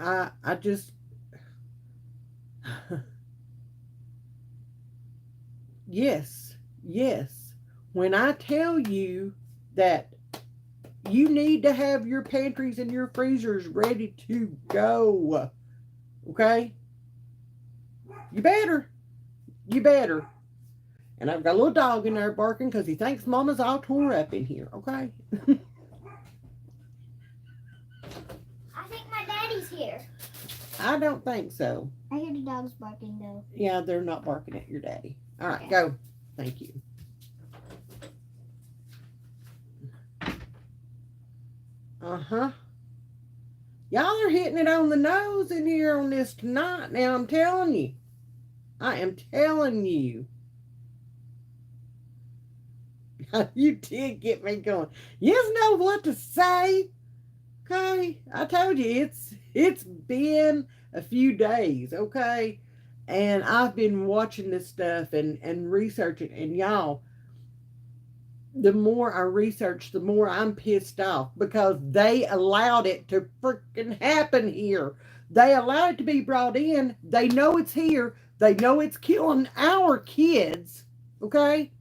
I just. Yes, yes. When I tell you that you need to have your pantries and your freezers ready to go, okay? You better. You better. And I've got a little dog in there barking because he thinks Mama's all tore up in here, okay? I think my daddy's here. I don't think so. I hear the dogs barking though. Yeah, they're not barking at your daddy. All right, Okay. go. Thank you. Uh-huh. Y'all are hitting it on the nose in here on this tonight. Now, I'm telling you. I am telling you. You did get me going. You just know what to say. Okay? I told you it's been a few days, okay? And I've been watching this stuff and researching, and y'all, the more I research, the more I'm pissed off because they allowed it to freaking happen here. They allowed it to be brought in. They know it's here. They know it's killing our kids, okay?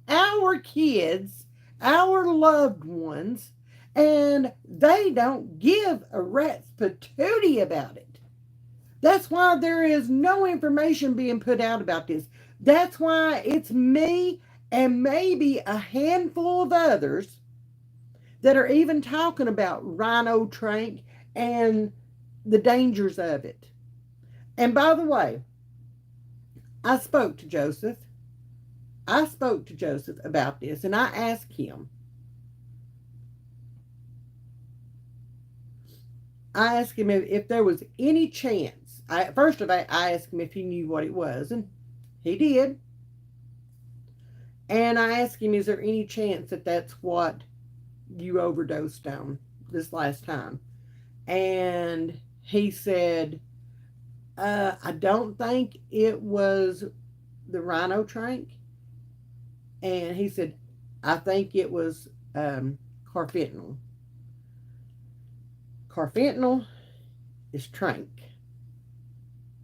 Our kids, our loved ones, and they don't give a rat's patootie about it. That's why there is no information being put out about this. That's why it's me and maybe a handful of others that are even talking about rhino trank and the dangers of it. And by the way, I spoke to Joseph. I spoke to Joseph about this, and I asked him, I asked him if there was any chance. First of all, I asked him if he knew what it was, and he did. And I asked him, is there any chance that that's what you overdosed on this last time? And he said, I don't think it was the rhino trank. And he said, I think it was carfentanil. Carfentanil is trank.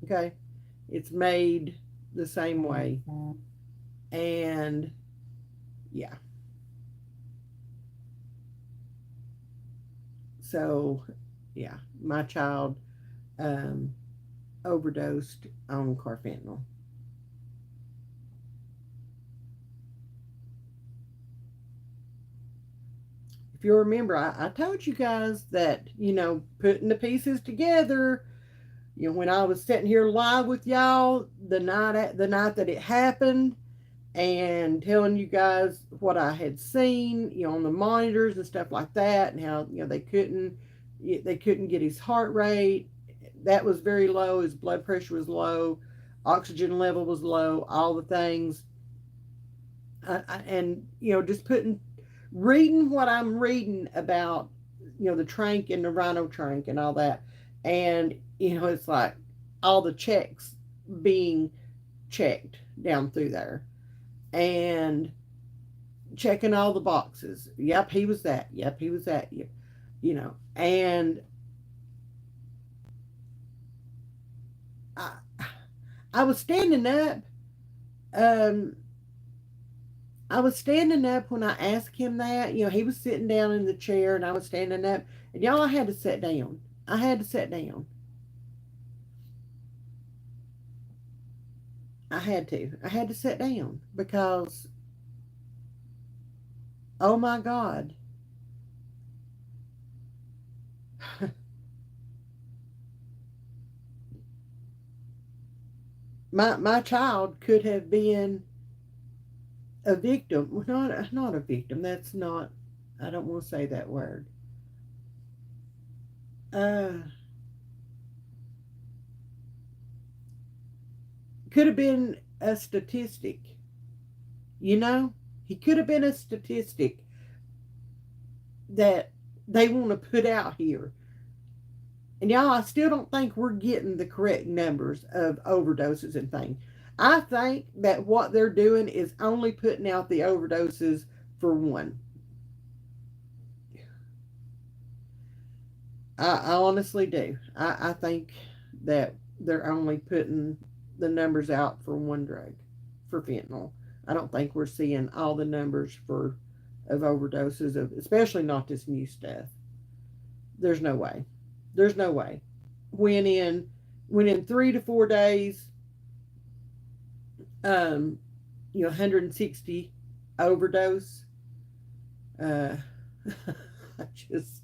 Okay? It's made the same way. And yeah. So, yeah, my child um, overdosed on carfentanil. If you remember, I told you guys that, putting the pieces together, when I was sitting here live with y'all the night that it happened, and telling you guys what I had seen, on the monitors and stuff like that, and how they couldn't get his heart rate. That was very low. His blood pressure was low, oxygen level was low, all the things. And just reading what I'm reading about, the trank and the rhino trank and all that, and it's like all the checks being checked down through there, and checking all the boxes. Yep, he was that. Yep, he was that. Yep. And I, I was standing up. Um, I was standing up when I asked him that. He was sitting down in the chair, and I was standing up. And y'all, I had to sit down. I had to sit down. I had to. I had to sit down because, oh my God, my child could have been a victim. Well, not a victim. That's not. I don't want to say that word. Uh, could have been a statistic. He could have been a statistic that they want to put out here. And y'all, I still don't think we're getting the correct numbers of overdoses and things. I think that what they're doing is only putting out the overdoses for one. I honestly do. I think that they're only putting the numbers out for one drug, for fentanyl. I don't think we're seeing all the numbers of overdoses of, especially not this new stuff. There's no way. There's no way. When in when in 3 to 4 days, um, 160 overdose. Uh, I just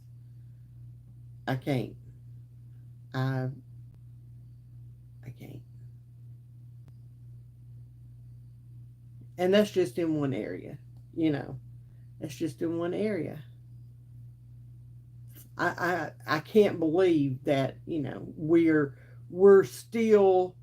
I can't. I I can't. And that's just in one area. You know, that's just in one area. I can't believe that we're still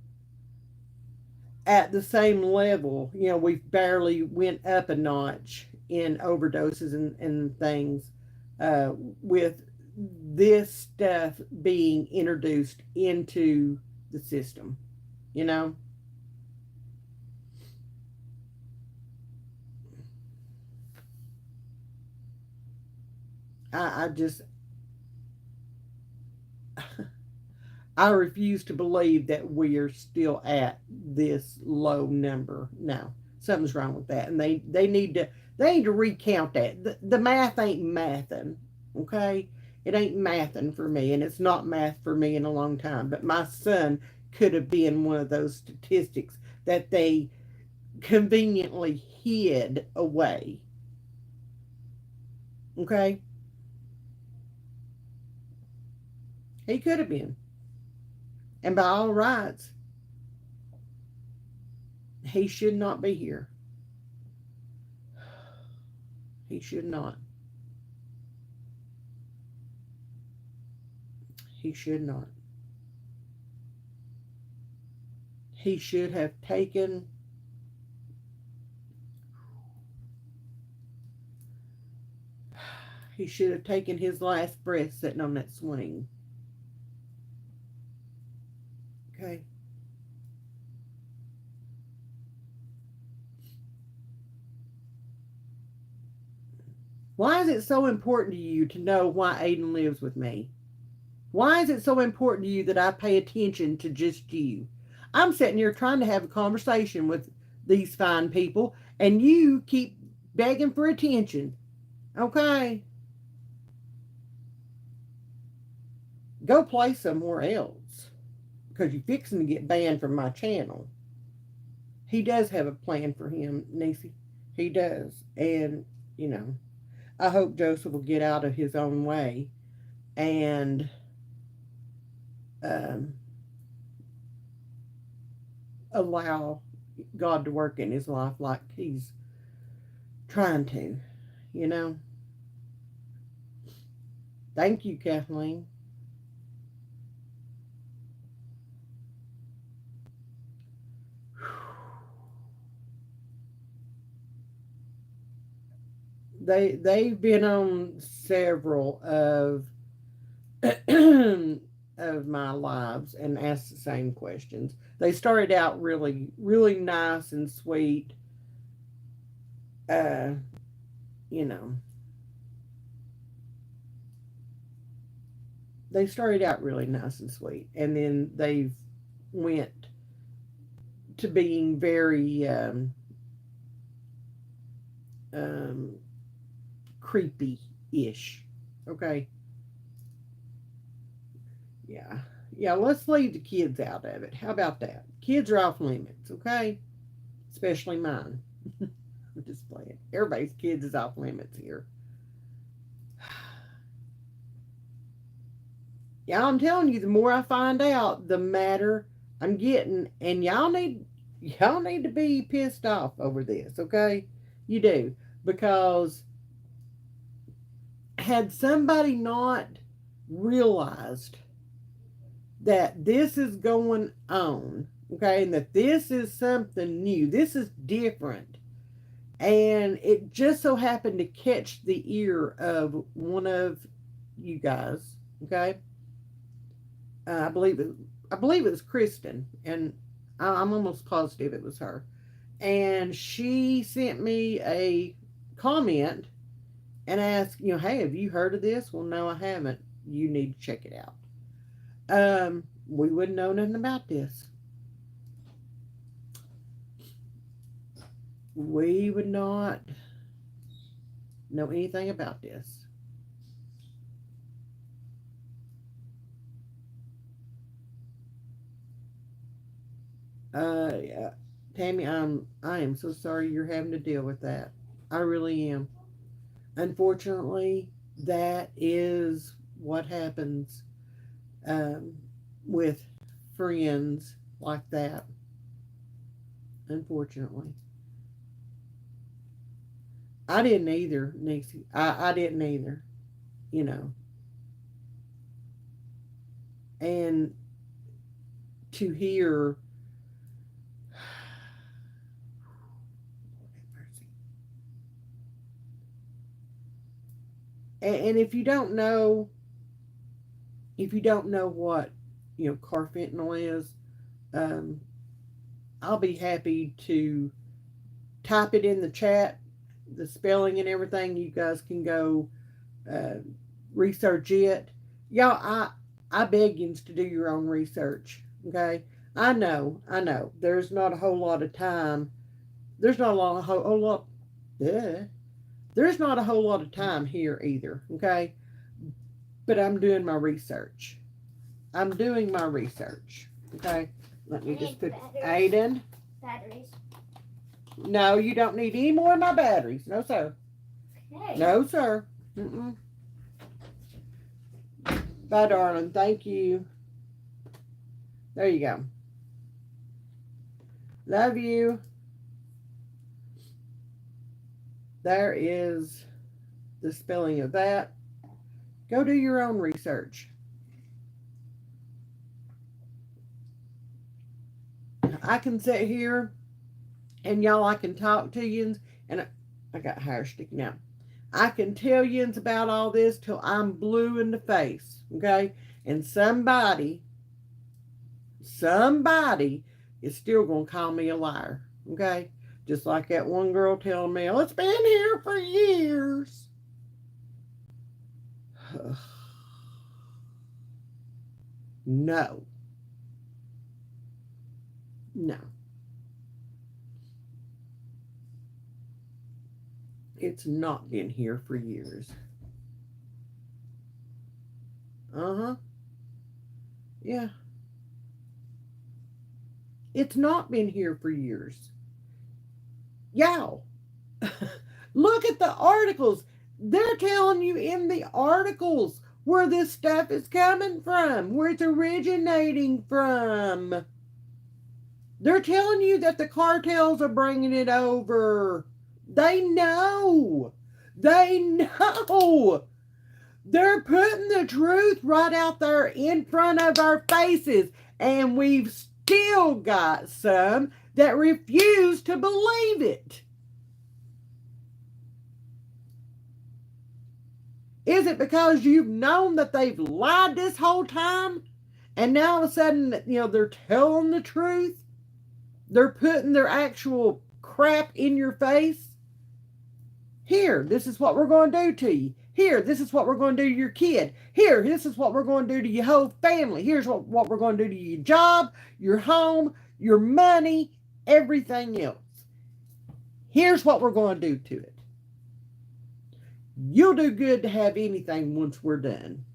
at the same level. We've barely went up a notch in overdoses and things, uh, with this stuff being introduced into the system. You know, I just I refuse to believe that we are still at this low number. No, something's wrong with that, and they need to recount that. The math ain't mathing, okay? It ain't mathing for me, and it's not math for me in a long time. But my son could have been one of those statistics that they conveniently hid away. Okay, he could have been, and by all rights, he should not be here. He should not. He should not. He should have taken he should have taken his last breath sitting on that swing. Okay. Why is it so important to you to know why Aiden lives with me? Why is it so important to you that I pay attention to just you? I'm sitting here trying to have a conversation with these fine people, and you keep begging for attention. Okay? Go play somewhere else because you're fixing to get banned from my channel. He does have a plan for him, Niecy. He does. And, you know, I hope Joseph will get out of his own way and um, allow God to work in his life like he's trying to, you know. Thank you, Kathleen. They've been on several of my lives and asked the same questions. They started out really nice and sweet. Uh, you know, they started out really nice and sweet, and then they've went to being very um, creepy ish. Okay, yeah, yeah. Let's leave the kids out of it. How about that? Kids are off limits. Okay, especially mine. I'm just playing. Everybody's kids is off limits here. Yeah, I'm telling you, the more I find out, the madder I'm getting, and y'all need to be pissed off over this, okay? You do. Because had somebody not realized that this is going on, okay, and that this is something new, this is different, and it just so happened to catch the ear of one of you guys, okay? I believe it was Kristen, and I'm almost positive it was her. And she sent me a comment and asked, hey, have you heard of this? Well, no, I haven't. You need to check it out. We wouldn't know nothing about this. We would not know anything about this. Yeah. Tammy, I am so sorry you're having to deal with that. I really am. Unfortunately, that is what happens um, with friends like that. Unfortunately, I didn't either, Nixie. I didn't either. You know, and to hear. And if you don't know what carfentanil is, um, I'll be happy to type it in the chat, the spelling and everything. You guys can go uh, research it. Y'all, I beg you to do your own research. Okay, I know. There's not a whole lot of time. There's not a whole lot. Yeah, there's not a whole lot of time here either. Okay, but I'm doing my research. I'm doing my research. Okay, let me just put Aiden. Batteries. No, you don't need any more of my batteries. No, sir. Okay. No, sir. Mm-mm. Bye, darling. Thank you. There you go. Love you. There is the spelling of that. Go do your own research. I can sit here and y'all, I can talk to you, and I got hair sticking out. I can tell you about all this till I'm blue in the face, okay? And somebody is still going to call me a liar, okay? Just like that one girl telling me, oh, it's been here for years. No. No. It's not been here for years. Uh-huh. Yeah. It's not been here for years. Y'all, look at the articles. They're telling you in the articles where this stuff is coming from, where it's originating from. They're telling you that the cartels are bringing it over. They know. They know. They're putting the truth right out there in front of our faces. And we've still got some that refuse to believe it. Is it because you've known that they've lied this whole time? And now all of a sudden, they're telling the truth? They're putting their actual crap in your face? Here, this is what we're going to do to you. Here, this is what we're going to do to your kid. Here, this is what we're going to do to your whole family. Here's what we're going to do to your job, your home, your money, everything else. Here's what we're going to do to it. You'll do good to have anything once we're done.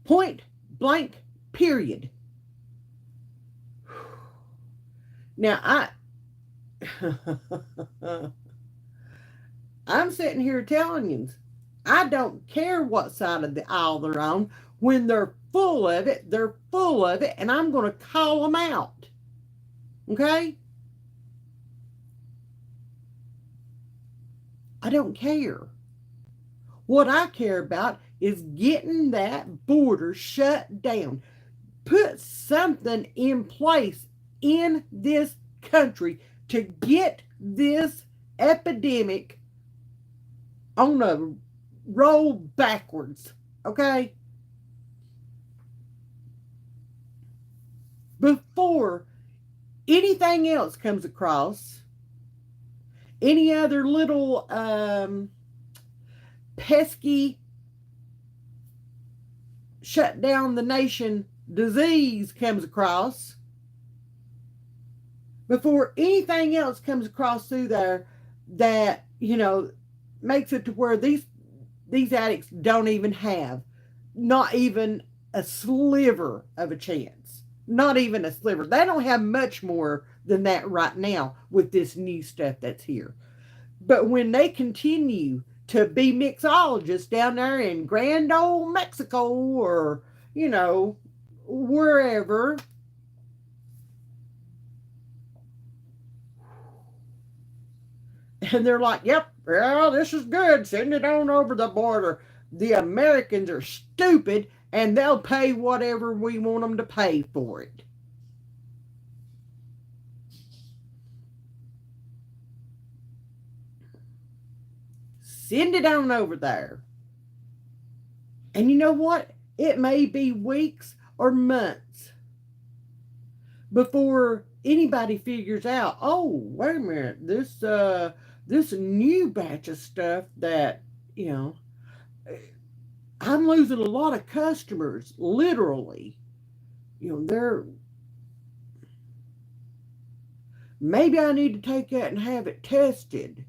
Point blank, period. Now, I'm sitting here telling you, I don't care what side of the aisle they're on. When they're full of it, they're full of it, and I'm going to call them out. Okay? I don't care. What I care about is getting that border shut down. Put something in place in this country to get this epidemic on a roll backwards. Okay? Before anything else comes across, any other little pesky shut down the nation disease comes across, before anything else comes across through there that, makes it to where these addicts don't even have not even a sliver of a chance. Not even a sliver. They don't have much more than that right now with this new stuff that's here. But when they continue to be mixologists down there in grand old Mexico or, wherever, and they're like, yep, well, this is good. Send it on over the border. The Americans are stupid and they'll pay whatever we want them to pay for it. Send it on over there. And you know what? It may be weeks or months before anybody figures out, oh, wait a minute, this new batch of stuff that, I'm losing a lot of customers, literally. They're, maybe I need to take that and have it tested.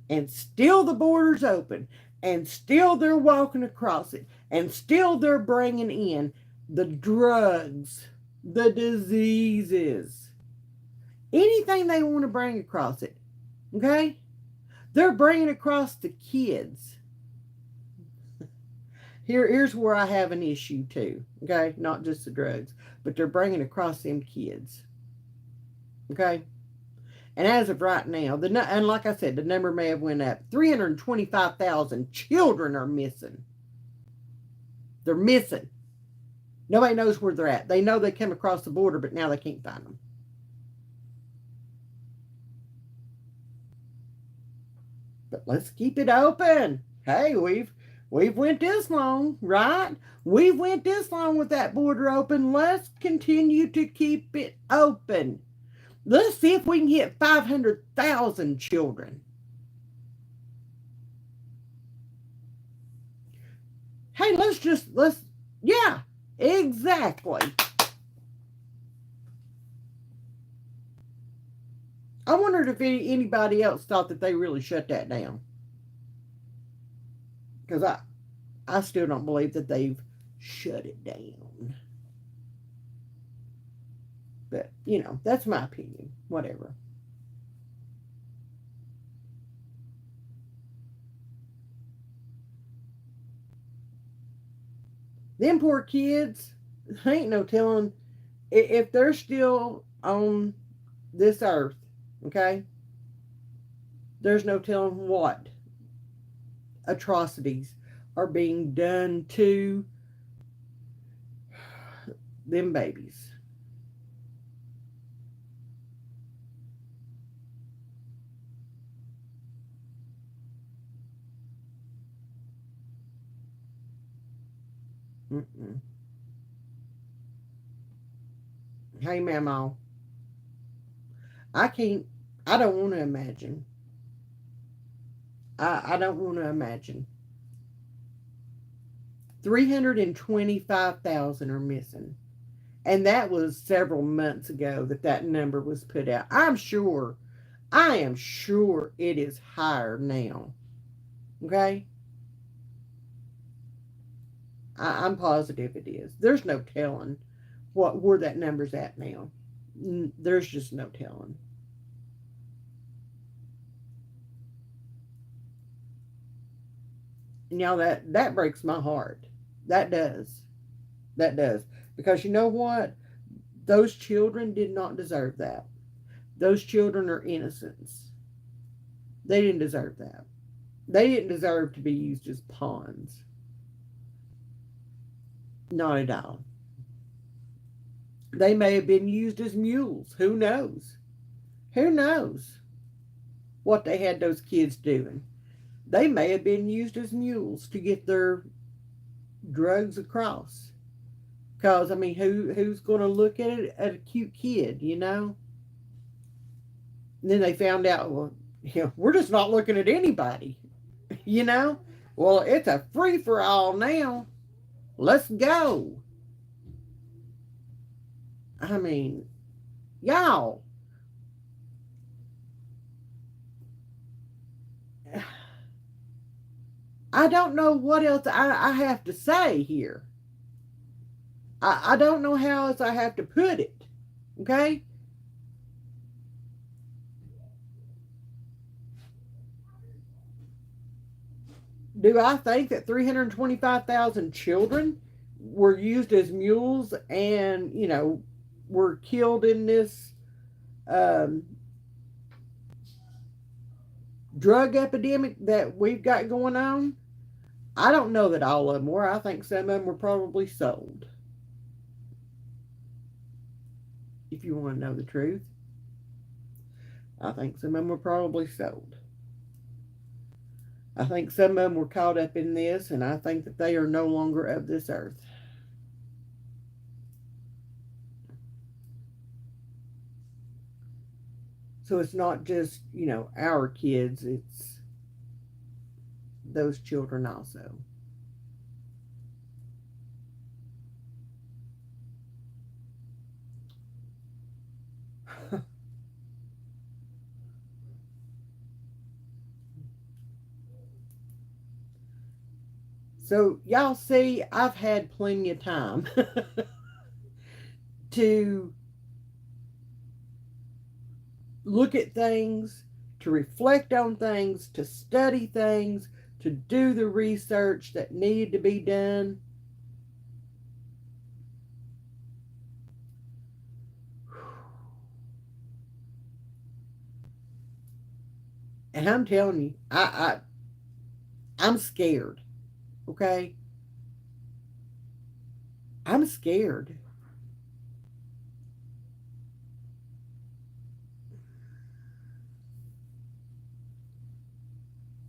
And still the border's open, and still they're walking across it, and still they're bringing in the drugs, the diseases, anything they want to bring across it. Okay? They're bringing across the kids. Here's where I have an issue too. Okay, not just the drugs, but they're bringing across them kids. Okay, and as of right now, and like I said, the number may have went up. 325,000 children are missing. They're missing. Nobody knows where they're at. They know they came across the border, but now they can't find them. But let's keep it open. Hey, we've went this long, right? We've went this long with that border open. Let's continue to keep it open. Let's see if we can hit 500,000 children. Hey, yeah, exactly. I wondered if anybody else thought that they really shut that down. Because I still don't believe that they've shut it down. But, that's my opinion. Whatever. Them poor kids, ain't no telling if they're still on this earth, okay? There's no telling what atrocities are being done to them babies. Mm-mm. Hey, Mama, I can't, I don't want to imagine. I don't want to imagine. 325,000 are missing. And that was several months ago that number was put out. I am sure it is higher now. Okay? I'm positive it is. There's no telling where that number's at now. There's just no telling. That breaks my heart. That does. That does. Because you know what? Those children did not deserve that. Those children are innocents. They didn't deserve that. They didn't deserve to be used as pawns. Not at all. They may have been used as mules. Who knows? Who knows what they had those kids doing? They may have been used as mules to get their drugs across. Because, I mean, who's going to look at it at a cute kid, And then they found out, well, we're just not looking at anybody, Well, it's a free for all now. Let's go. I mean, y'all. I don't know what else I have to say here. I don't know how else I have to put it. Okay? Do I think that 325,000 children were used as mules and, were killed in this um, drug epidemic that we've got going on? I don't know that all of them were. I think some of them were probably sold. If you want to know the truth, I think some of them were probably sold. I think some of them were caught up in this, and I think that they are no longer of this earth. So it's not just, our kids, it's those children also. So, y'all see, I've had plenty of time to look at things, to reflect on things, to study things, to do the research that needed to be done. And I'm telling you, I'm scared. Okay, I'm scared.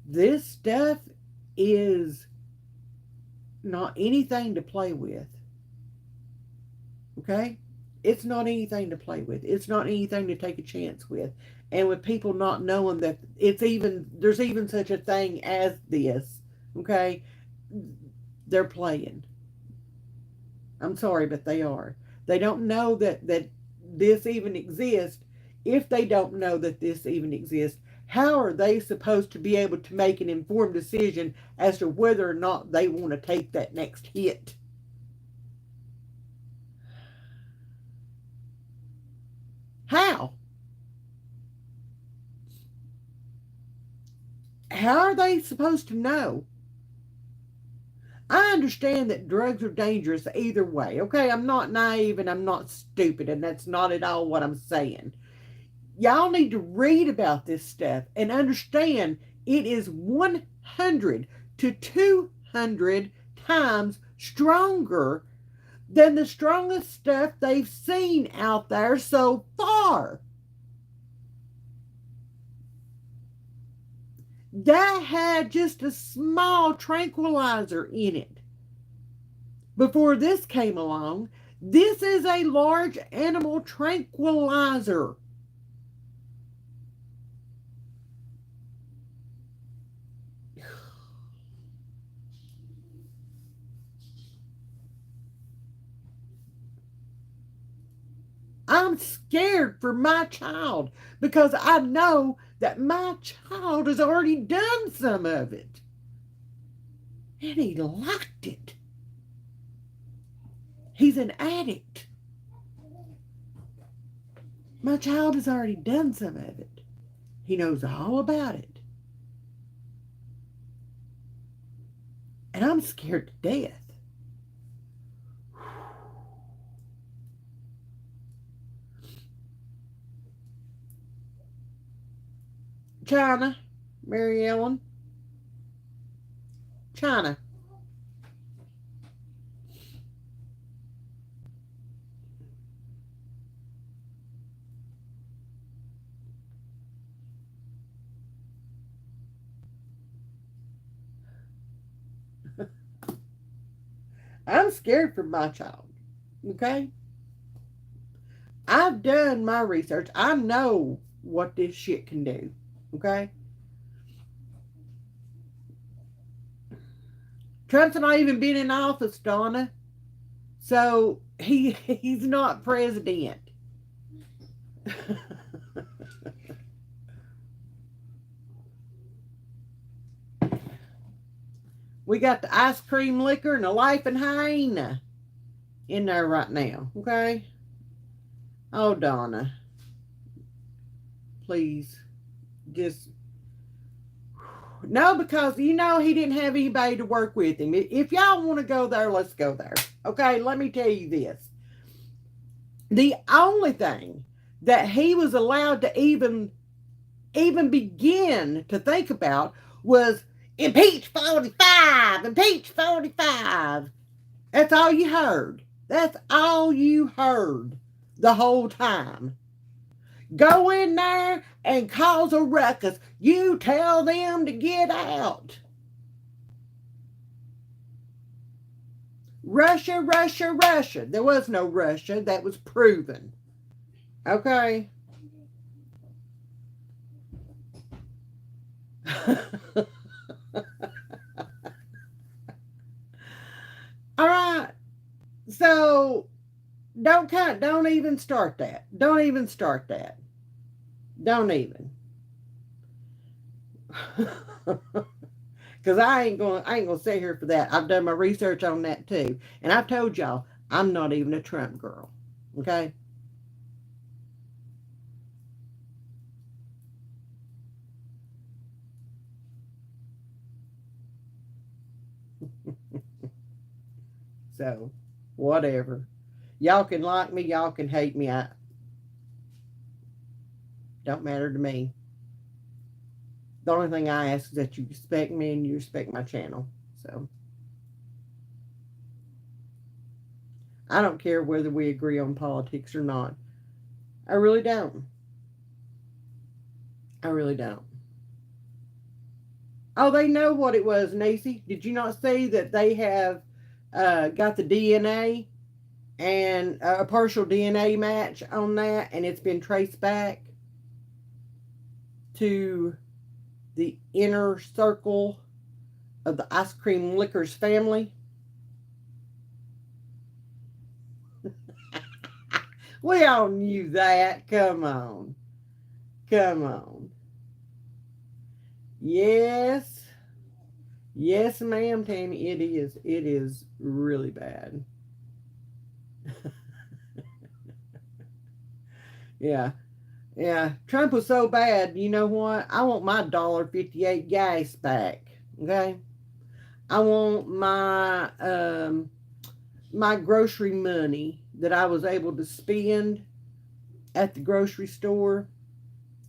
This stuff is not anything to play with. Okay, it's not anything to play with. It's not anything to take a chance with. And with people not knowing that there's even such a thing as this. Okay, they're playing. I'm sorry, but they are. They don't know that this even exists. If they don't know that this even exists, how are they supposed to be able to make an informed decision as to whether or not they want to take that next hit? How? How are they supposed to know? I understand that drugs are dangerous either way. Okay, I'm not naive and I'm not stupid, and that's not at all what I'm saying. Y'all need to read about this stuff and understand it is 100 to 200 times stronger than the strongest stuff they've seen out there so far. That had just a small tranquilizer in it. Before this came along, this is a large animal tranquilizer. I'm scared for my child because I know that my child has already done some of it. And he liked it. He's an addict. My child has already done some of it. He knows all about it. And I'm scared to death. China, Mary Ellen, China. I'm scared for my child. Okay? I've done my research. I know what this shit can do. Okay? Trump's not even been in office, Donna. So he's not president. We got the ice cream liquor and the life and hyena in there right now. Okay? Oh, Donna. Please. Just. No, because you know he didn't have anybody to work with him. If y'all want to go there, let's go there. Okay? Let me tell you this. The only thing that he was allowed to even begin to think about was impeach 45, impeach 45. That's all you heard. That's all you heard the whole time. Go in there and cause a ruckus. You tell them to get out. Russia, Russia, Russia. There was no Russia. That was proven. Okay. All right. So don't even start that. Don't even start that. Don't even. Because I ain't gonna sit here for that. I've done my research on that too. And I've told y'all I'm not even a Trump girl. Okay? So, whatever. Y'all can like me, y'all can hate me. I don't matter to me. The only thing I ask is that you respect me and you respect my channel. So, I don't care whether we agree on politics or not. I really don't. I really don't. Oh, they know what it was, Nacy. Did you not see that they have got the DNA and a partial DNA match on that, and it's been traced back to the inner circle of the ice cream lickers family? We all knew that. Come on. Come on. Yes. Yes, ma'am, Tammy. It is. It is really bad. Yeah. Yeah. Trump was so bad. You know what? I want my $1.58 gas back. Okay. I want my grocery money that I was able to spend at the grocery store.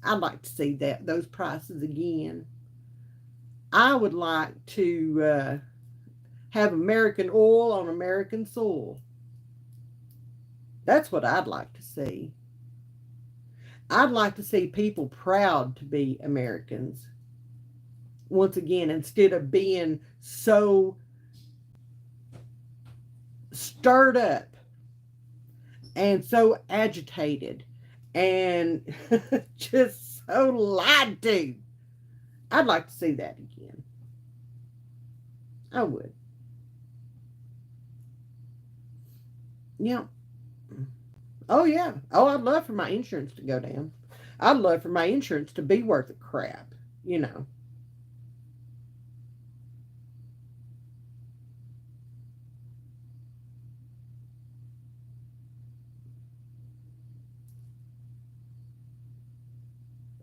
I'd like to see those prices again. I would like to have American oil on American soil. That's what I'd like to see. I'd like to see people proud to be Americans. Once again, instead of being so stirred up and so agitated and just so lied to. I'd like to see that again. I would. Yeah. Oh, yeah. Oh, I'd love for my insurance to go down. I'd love for my insurance to be worth a crap, you know.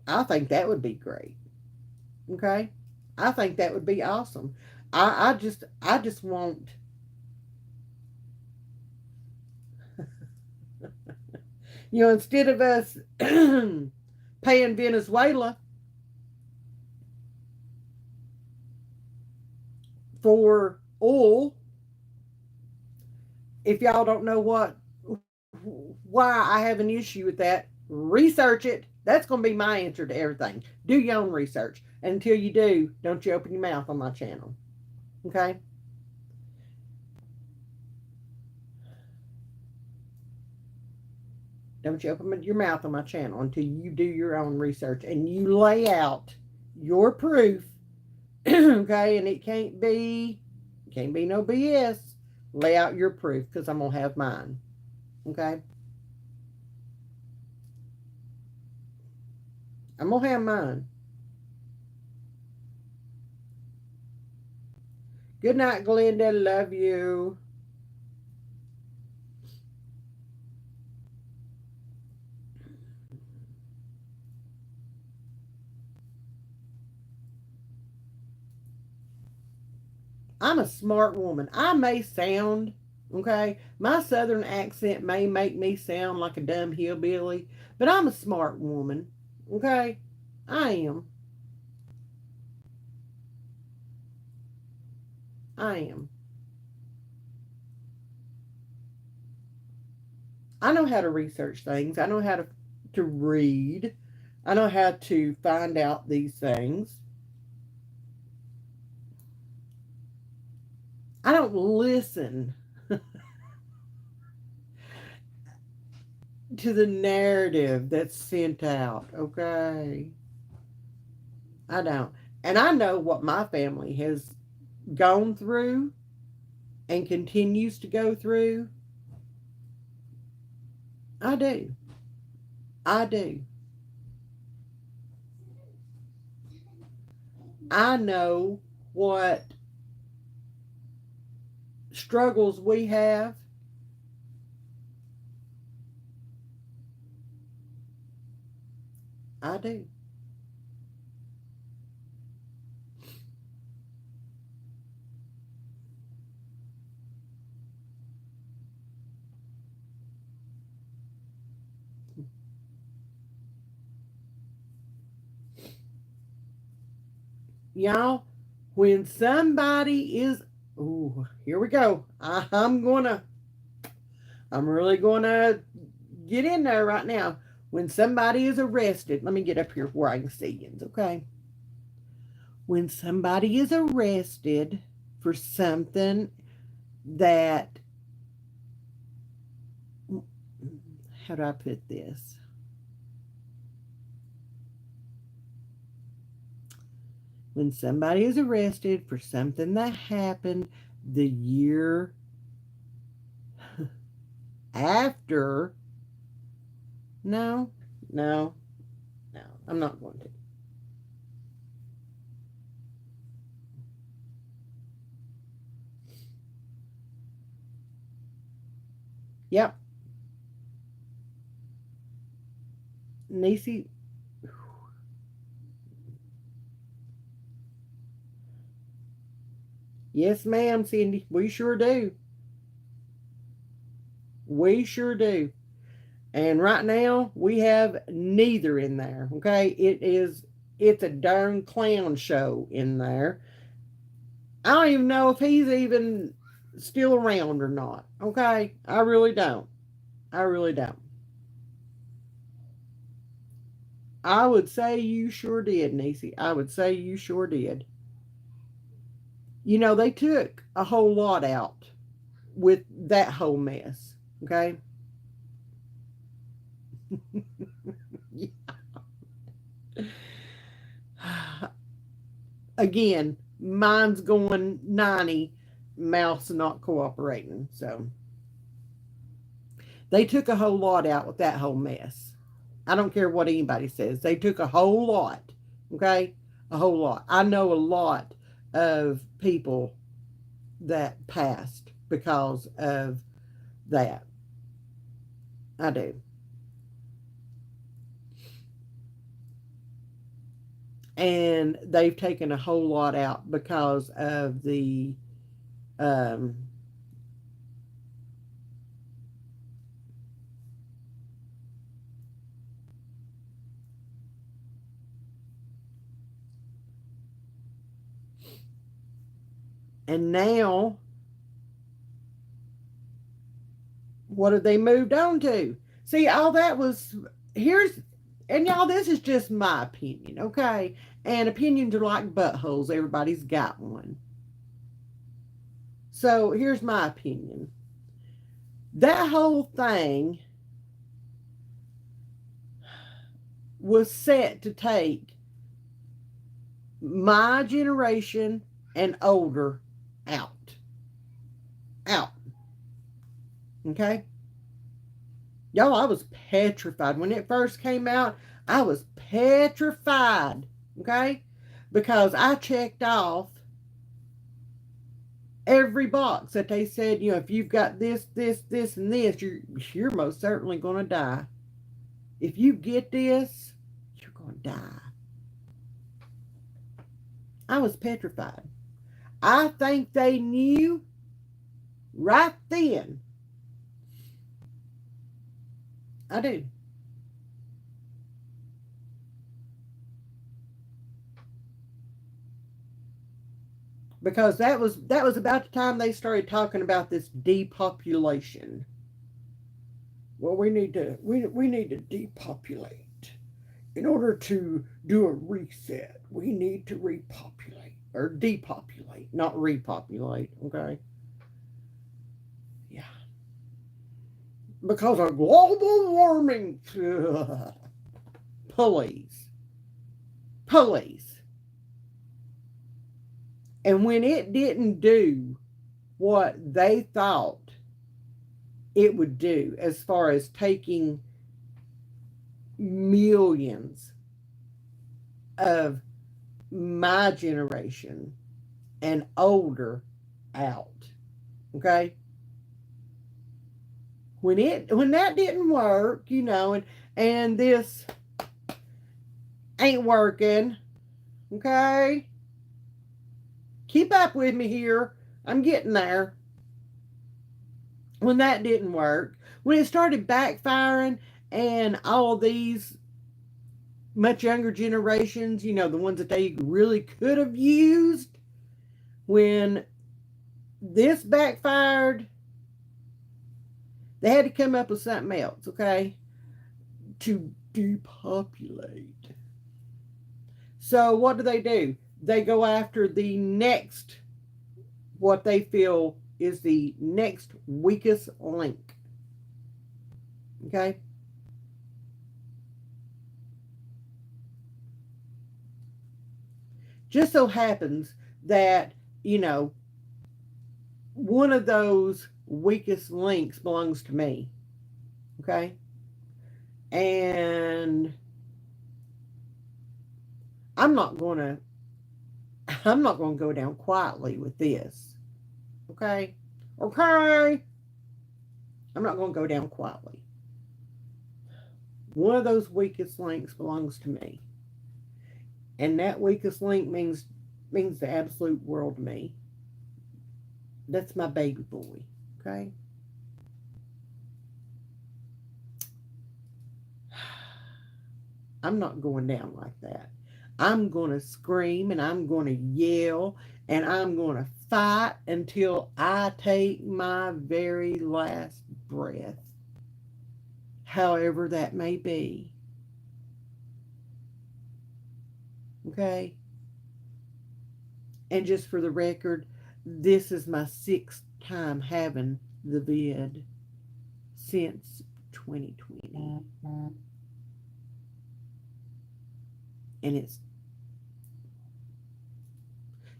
I think that would be great. Okay? I think that would be awesome. I just want, instead of us paying Venezuela for oil, if y'all don't know why I have an issue with that, research it. That's going to be my answer to everything. Do your own research. And until you do, don't you open your mouth on my channel. Okay? Don't you open your mouth on my channel until you do your own research and you lay out your proof. Okay? And it can't be no BS. Lay out your proof because I'm going to have mine. Okay? I'm going to have mine. Good night, Glenda. Love you. I'm a smart woman. I may sound, okay, my southern accent may make me sound like a dumb hillbilly, but I'm a smart woman, okay? I am. I am. I know how to research things. I know how to read. I know how to find out these things. I don't listen to the narrative that's sent out, okay? I don't. And I know what my family has gone through and continues to go through. I do. I do. I know what struggles we have. I do. y'all, when somebody is, ooh, here we go. I'm really gonna get in there right now. When somebody is arrested, let me get up here where I can see you, okay? When somebody is arrested for something that, how do I put this? When somebody is arrested for something that happened the year after, no, no, no, I'm not going to. Yep, Nisi. Yes, ma'am, Cindy. We sure do. We sure do. And right now, we have neither in there. Okay, it's a darn clown show in there. I don't even know if he's even still around or not. Okay, I really don't. I really don't. I would say you sure did, Nisi. I would say you sure did. You know, they took a whole lot out with that whole mess. Okay. Again, mine's going 90, mouth's not cooperating. So they took a whole lot out with that whole mess. I don't care what anybody says. They took a whole lot. Okay? A whole lot. I know a lot of people that passed because of that. I do. And they've taken a whole lot out because of the um, and now what have they moved on to? See, all that was here's and y'all, this is just my opinion, okay? And opinions are like buttholes. Everybody's got one. So here's my opinion. That whole thing was set to take my generation and older out. Out. Okay? Y'all, I was petrified. When it first came out, I was petrified. Okay? Because I checked off every box that they said, you know, if you've got this, this, this, and this, you're most certainly going to die. If you get this, you're going to die. I was petrified. I think they knew right then. I do. Because that was about the time they started talking about this depopulation. Well, we need to depopulate. In order to do a reset, we need to repopulate or depopulate, not repopulate, okay? Yeah. Because of global warming. Police. Police. And when it didn't do what they thought it would do as far as taking millions of my generation and older out. Okay? When that didn't work, you know, and this ain't working, okay? Keep up with me here. I'm getting there. When that didn't work, when it started backfiring and all these much younger generations, you know, the ones that they really could have used when this backfired, they had to come up with something else, okay, to depopulate. So what do? They go after the next, what they feel is the next weakest link, okay? Just so happens that, you know, one of those weakest links belongs to me, okay? And I'm not going to I'm not going to go down quietly with this. Okay? Okay. I'm not going to go down quietly. One of those weakest links belongs to me. And that weakest link means the absolute world to me. That's my baby boy. Okay? I'm not going down like that. I'm going to scream and I'm going to yell and I'm going to fight until I take my very last breath, however that may be. Okay? And just for the record, this is my 6th time having the vid since 2020. And it's,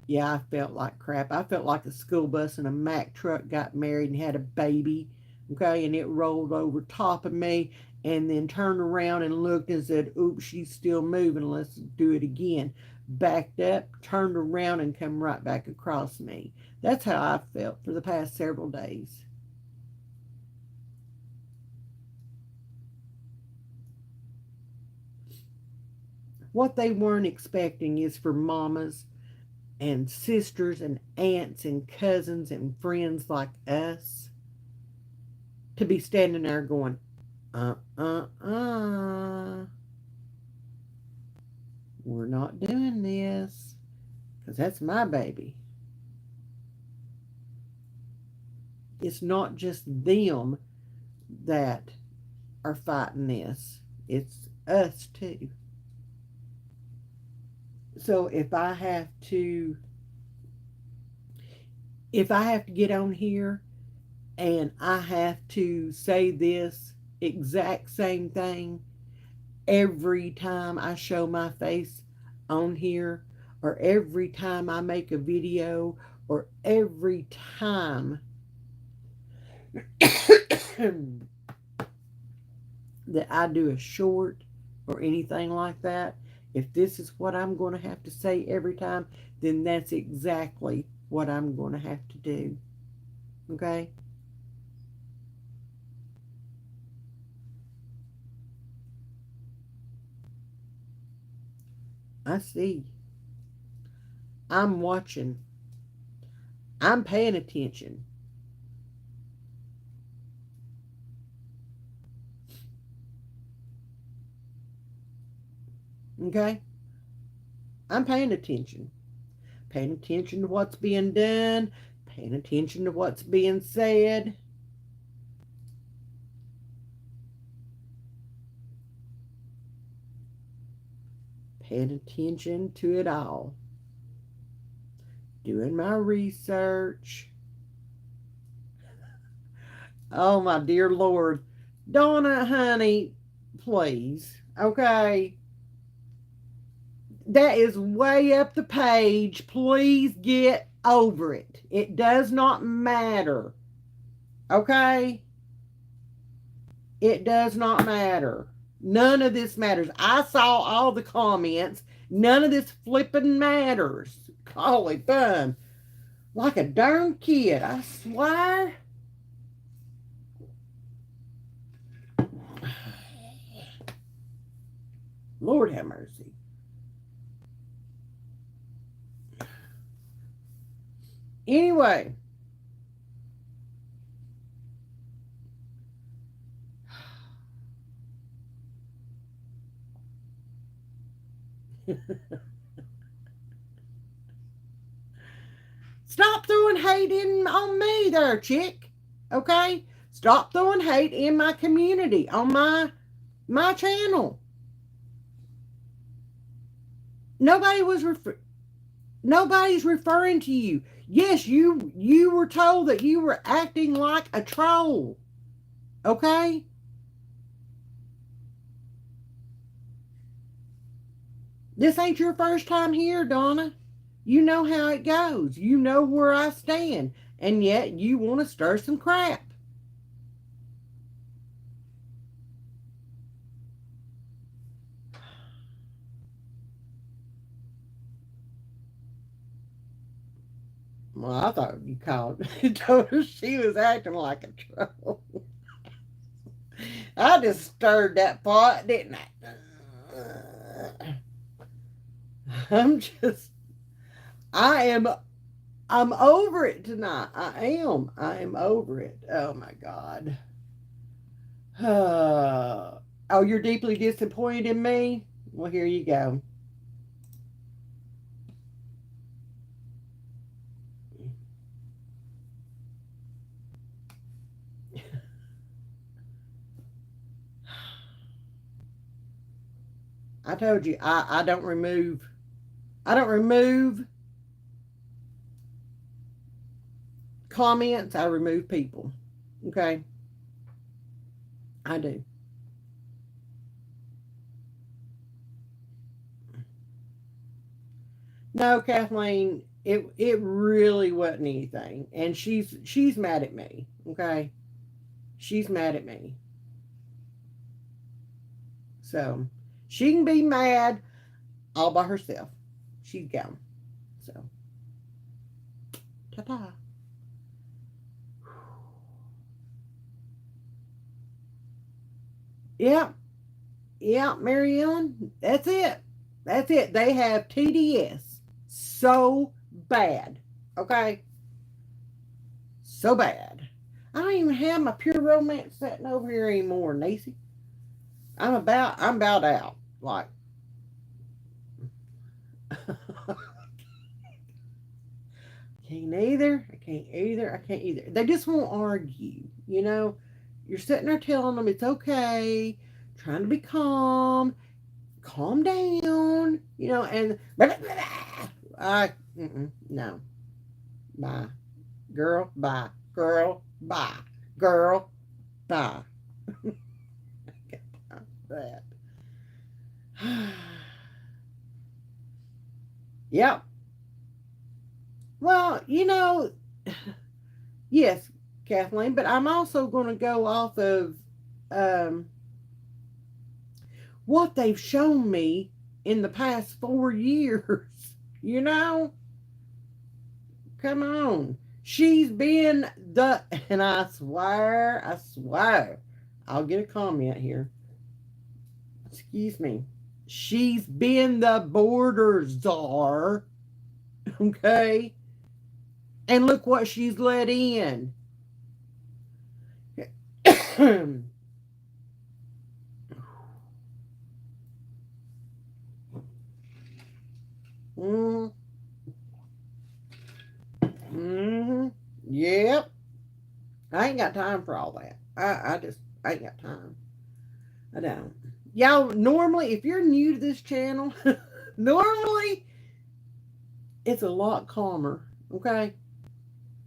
yeah, I felt like crap. I felt like a school bus and a Mack truck got married and had a baby, okay, and it rolled over top of me and then turned around and looked and said, oops, she's still moving, let's do it again. Backed up, turned around, and come right back across me. That's how I felt for the past several days. What they weren't expecting is for mamas and sisters and aunts and cousins and friends like us to be standing there going, we're not doing this, because that's my baby. It's not just them that are fighting this, it's us too. So if I have to get on here and I have to say this exact same thing every time I show my face on here, or every time I make a video, or every time that I do a short or anything like that, if this is what I'm going to have to say every time, then that's exactly what I'm going to have to do. Okay? I see. I'm watching. I'm paying attention. Okay? I'm paying attention. Paying attention to what's being done, paying attention to what's being said. Paying attention to it all. Doing my research. Oh, my dear Lord. Donna, honey, please. Okay? That is way up the page. Please get over it. It does not matter. Okay? It does not matter. None of this matters. I saw all the comments. None of this flipping matters. Holy fun. Like a darn kid, I swear. Lord have mercy. Anyway, Stop throwing hate in on me there, chick. Okay? Stop throwing hate in my community, on my channel. Nobody was nobody's referring to you. Yes, you were told that you were acting like a troll. Okay? This ain't your first time here, Donna. You know how it goes. You know where I stand. And yet you want to stir some crap. Well, I thought you called told her she was acting like a troll. I just stirred that pot, didn't I? I'm just I am I'm over it tonight. I am. I am over it. Oh my God. Oh, you're deeply disappointed in me? Well, here you go. I told you I don't remove comments, I remove people. Okay? I do. No, Kathleen, it really wasn't anything. And she's mad at me. Okay? She's mad at me. So she can be mad all by herself. She's gone. So ta ta. Yeah, yeah, Mary Ellen, that's it. That's it. They have TDS so bad. Okay? So bad. I don't even have my pure romance sitting over here anymore, Nacy. I'm about out. Like can't either. I can't either. I can't either. They just won't argue. You know, you're sitting there telling them it's okay, trying to be calm down. You know, and blah, blah, blah. No, bye, girl, bye, girl, bye, girl, bye. That. Yep. Well, yes, Kathleen, but I'm also going to go off of um, what they've shown me in the past 4 years. You know, come on. She's been and I swear, I'll get a comment here. Excuse me. She's been the border czar, okay? And look what she's let in. mm, mm, yep. I ain't got time for all that. I ain't got time. I don't. Y'all, normally, if you're new to this channel, normally it's a lot calmer, okay?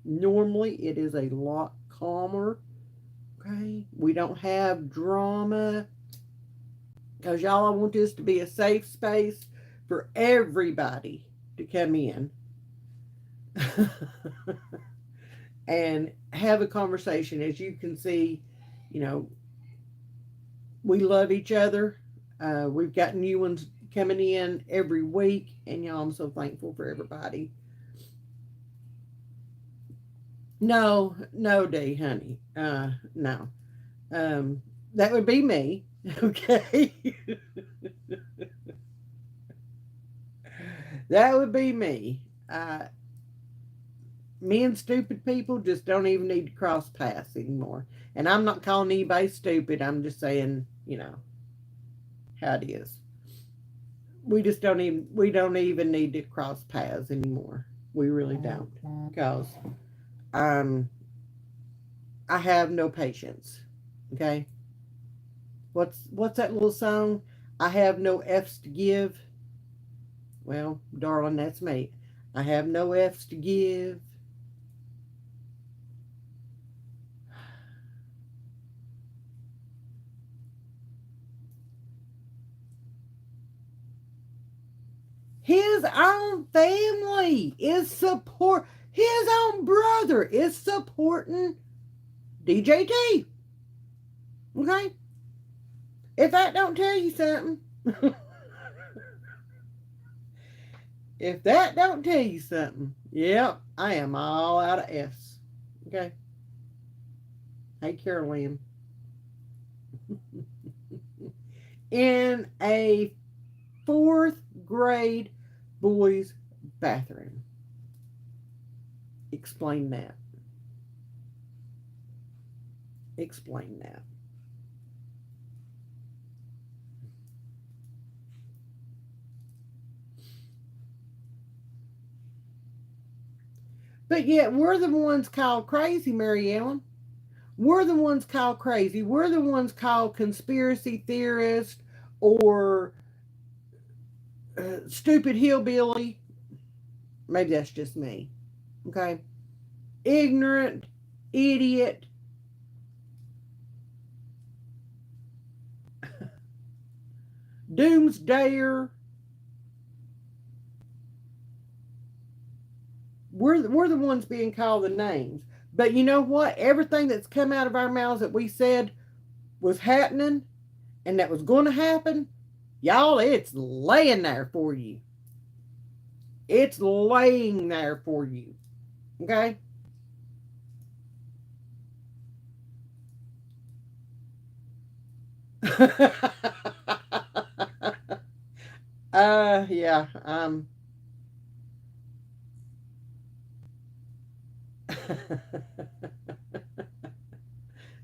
Normally it is a lot calmer, okay? We don't have drama because y'all, I want this to be a safe space for everybody to come in and have a conversation. As you can see, you know, we love each other. We've got new ones coming in every week, and y'all, I'm so thankful for everybody. No, no, D, honey. No. That would be me. Okay. That would be me. Me and stupid people just don't even need to cross paths anymore. And I'm not calling anybody stupid. I'm just saying, how it is. we don't even need to cross paths anymore. We really don't. Because um I have no patience. Okay? What's that little song? I have no F's to give. Well, darling, that's me. I have no F's to give. His own family is support. His own brother is supporting DJT. Okay? If that don't tell you something, if that don't tell you something, yep, I am all out of F's. Okay? Hey, Carolyn. In a fourth grade boys' bathroom. Explain that. Explain that. But yet we're the ones called crazy, Mary Ellen. We're the ones called crazy. We're the ones called conspiracy theorists or stupid hillbilly. Maybe that's just me. Okay. Ignorant, idiot, doomsdayer. We're the ones being called the names. But you know what? Everything that's come out of our mouths that we said was happening and that was going to happen, y'all, it's laying there for you. It's laying there for you. Okay? Yeah.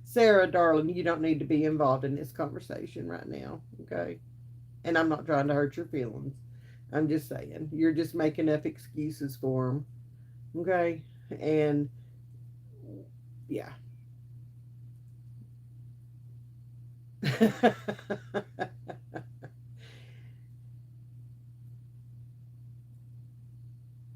Sarah, darling, you don't need to be involved in this conversation right now. Okay? And I'm not trying to hurt your feelings. I'm just saying, you're just making up excuses for them. Okay? And yeah.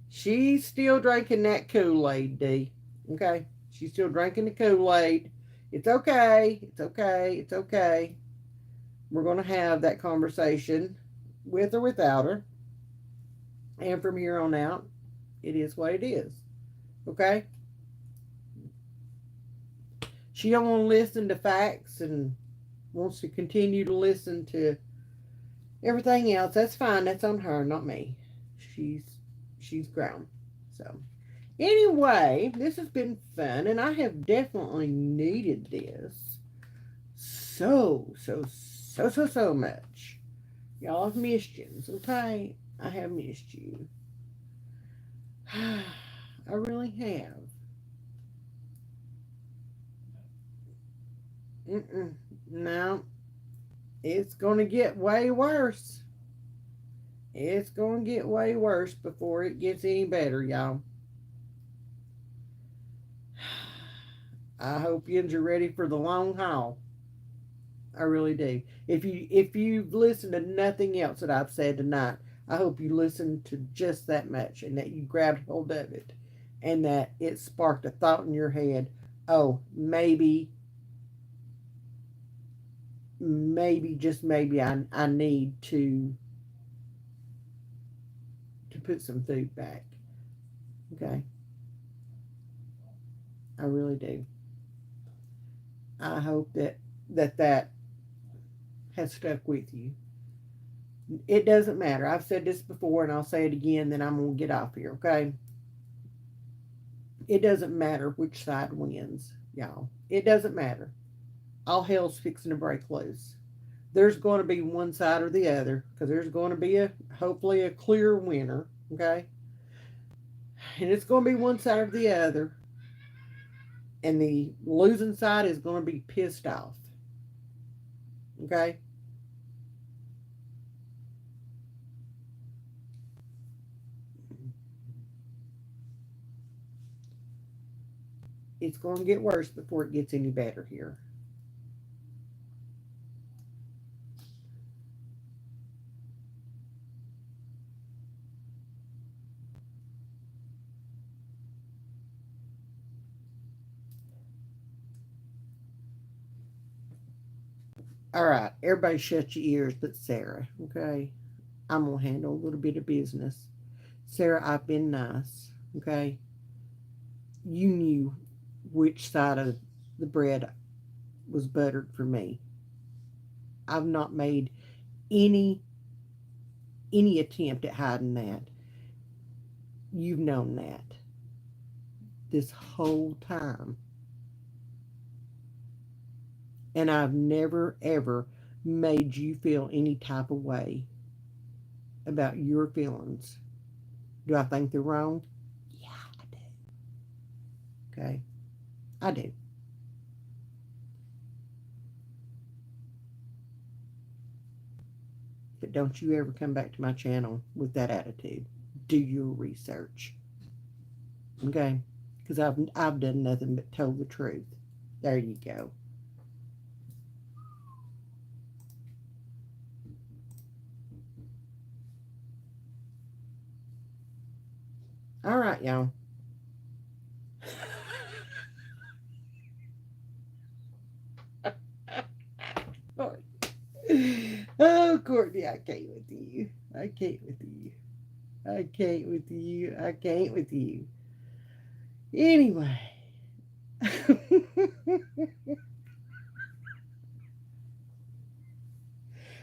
She's still drinking that Kool-Aid, D. Okay? She's still drinking the Kool-Aid. It's okay. It's okay. It's okay. We're going to have that conversation with or without her. And from here on out, it is what it is. Okay? She don't want to listen to facts and wants to continue to listen to everything else. That's fine. That's on her, not me. She's she's grown. So anyway, this has been fun, and I have definitely needed this so much. Y'all have missed you. Okay, I have missed you. I really have. No, it's gonna get way worse. It's gonna get way worse before it gets any better, y'all. I hope yous are ready for the long haul. I really do. If you've listened to nothing else that I've said tonight, I hope you listened to just that much and that you grabbed hold of it and that it sparked a thought in your head. Oh, maybe just maybe I need to put some food back. Okay, I really do. I hope that has stuck with you. It doesn't matter. I've said this before and I'll say it again, then I'm going to get off here, okay? It doesn't matter which side wins, y'all. It doesn't matter. All hell's fixing to break loose. There's going to be one side or the other because there's going to be hopefully a clear winner, okay? And it's going to be one side or the other, and the losing side is going to be pissed off, okay? It's going to get worse before it gets any better here. All right, everybody shut your ears but Sarah, okay? I'm going to handle a little bit of business. Sarah, I've been nice, okay? You knew which side of the bread was buttered for me. I've not made any attempt at hiding that. You've known that this whole time. And I've never ever made you feel any type of way about your feelings. Do I think they're wrong? Yeah, I do. Okay. I do. But don't you ever come back to my channel with that attitude. Do your research. Okay? Because I've done nothing but told the truth. There you go. All right, y'all. Oh, Courtney, I can't with you. I can't with you. I can't with you. I can't with you. Anyway.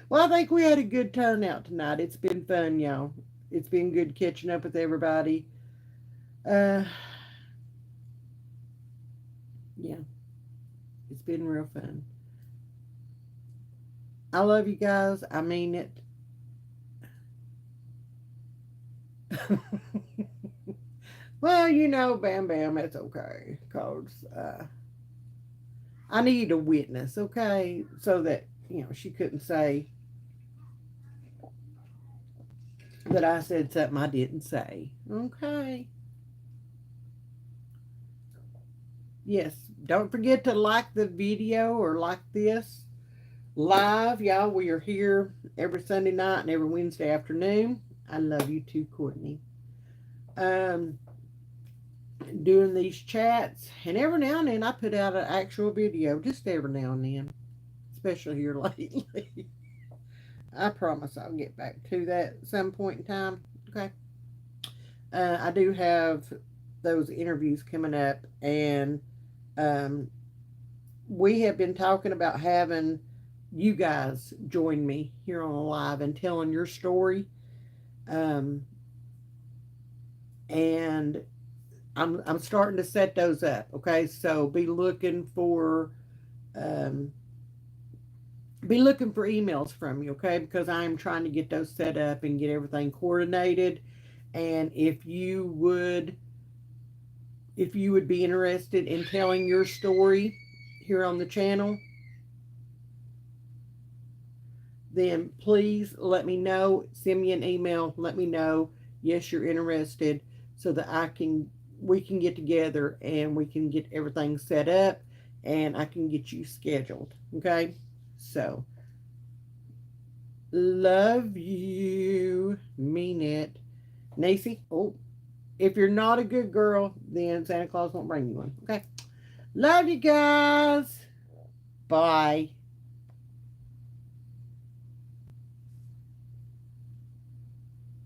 Well, I think we had a good turnout tonight. It's been fun, y'all. It's been good catching up with everybody. Uh, yeah, it's been real fun. I love you guys. I mean it. Well, Bam Bam, it's okay. Because I need a witness, okay? So that, she couldn't say that I said something I didn't say. Okay. Yes. Don't forget to like the video or like this live. Y'all, we are here every Sunday night and every Wednesday afternoon. I love you too, Courtney. Um, Doing these chats, and every now and then I put out an actual video, just every now and then, especially here lately. I promise I'll get back to that at some point in time. Okay. I do have those interviews coming up, and um, we have been talking about having you guys join me here on live and telling your story. Um, and I'm starting to set those up. Okay, so um, be looking for emails from you. Okay, because I am trying to get those set up and get everything coordinated. And if you would be interested in telling your story here on the channel, then please let me know. Send me an email. Let me know. Yes, you're interested, so that we can get together and we can get everything set up and I can get you scheduled. Okay? So, love you. Mean it. Nacy, oh, if you're not a good girl, then Santa Claus won't bring you one. Okay? Love you guys. Bye.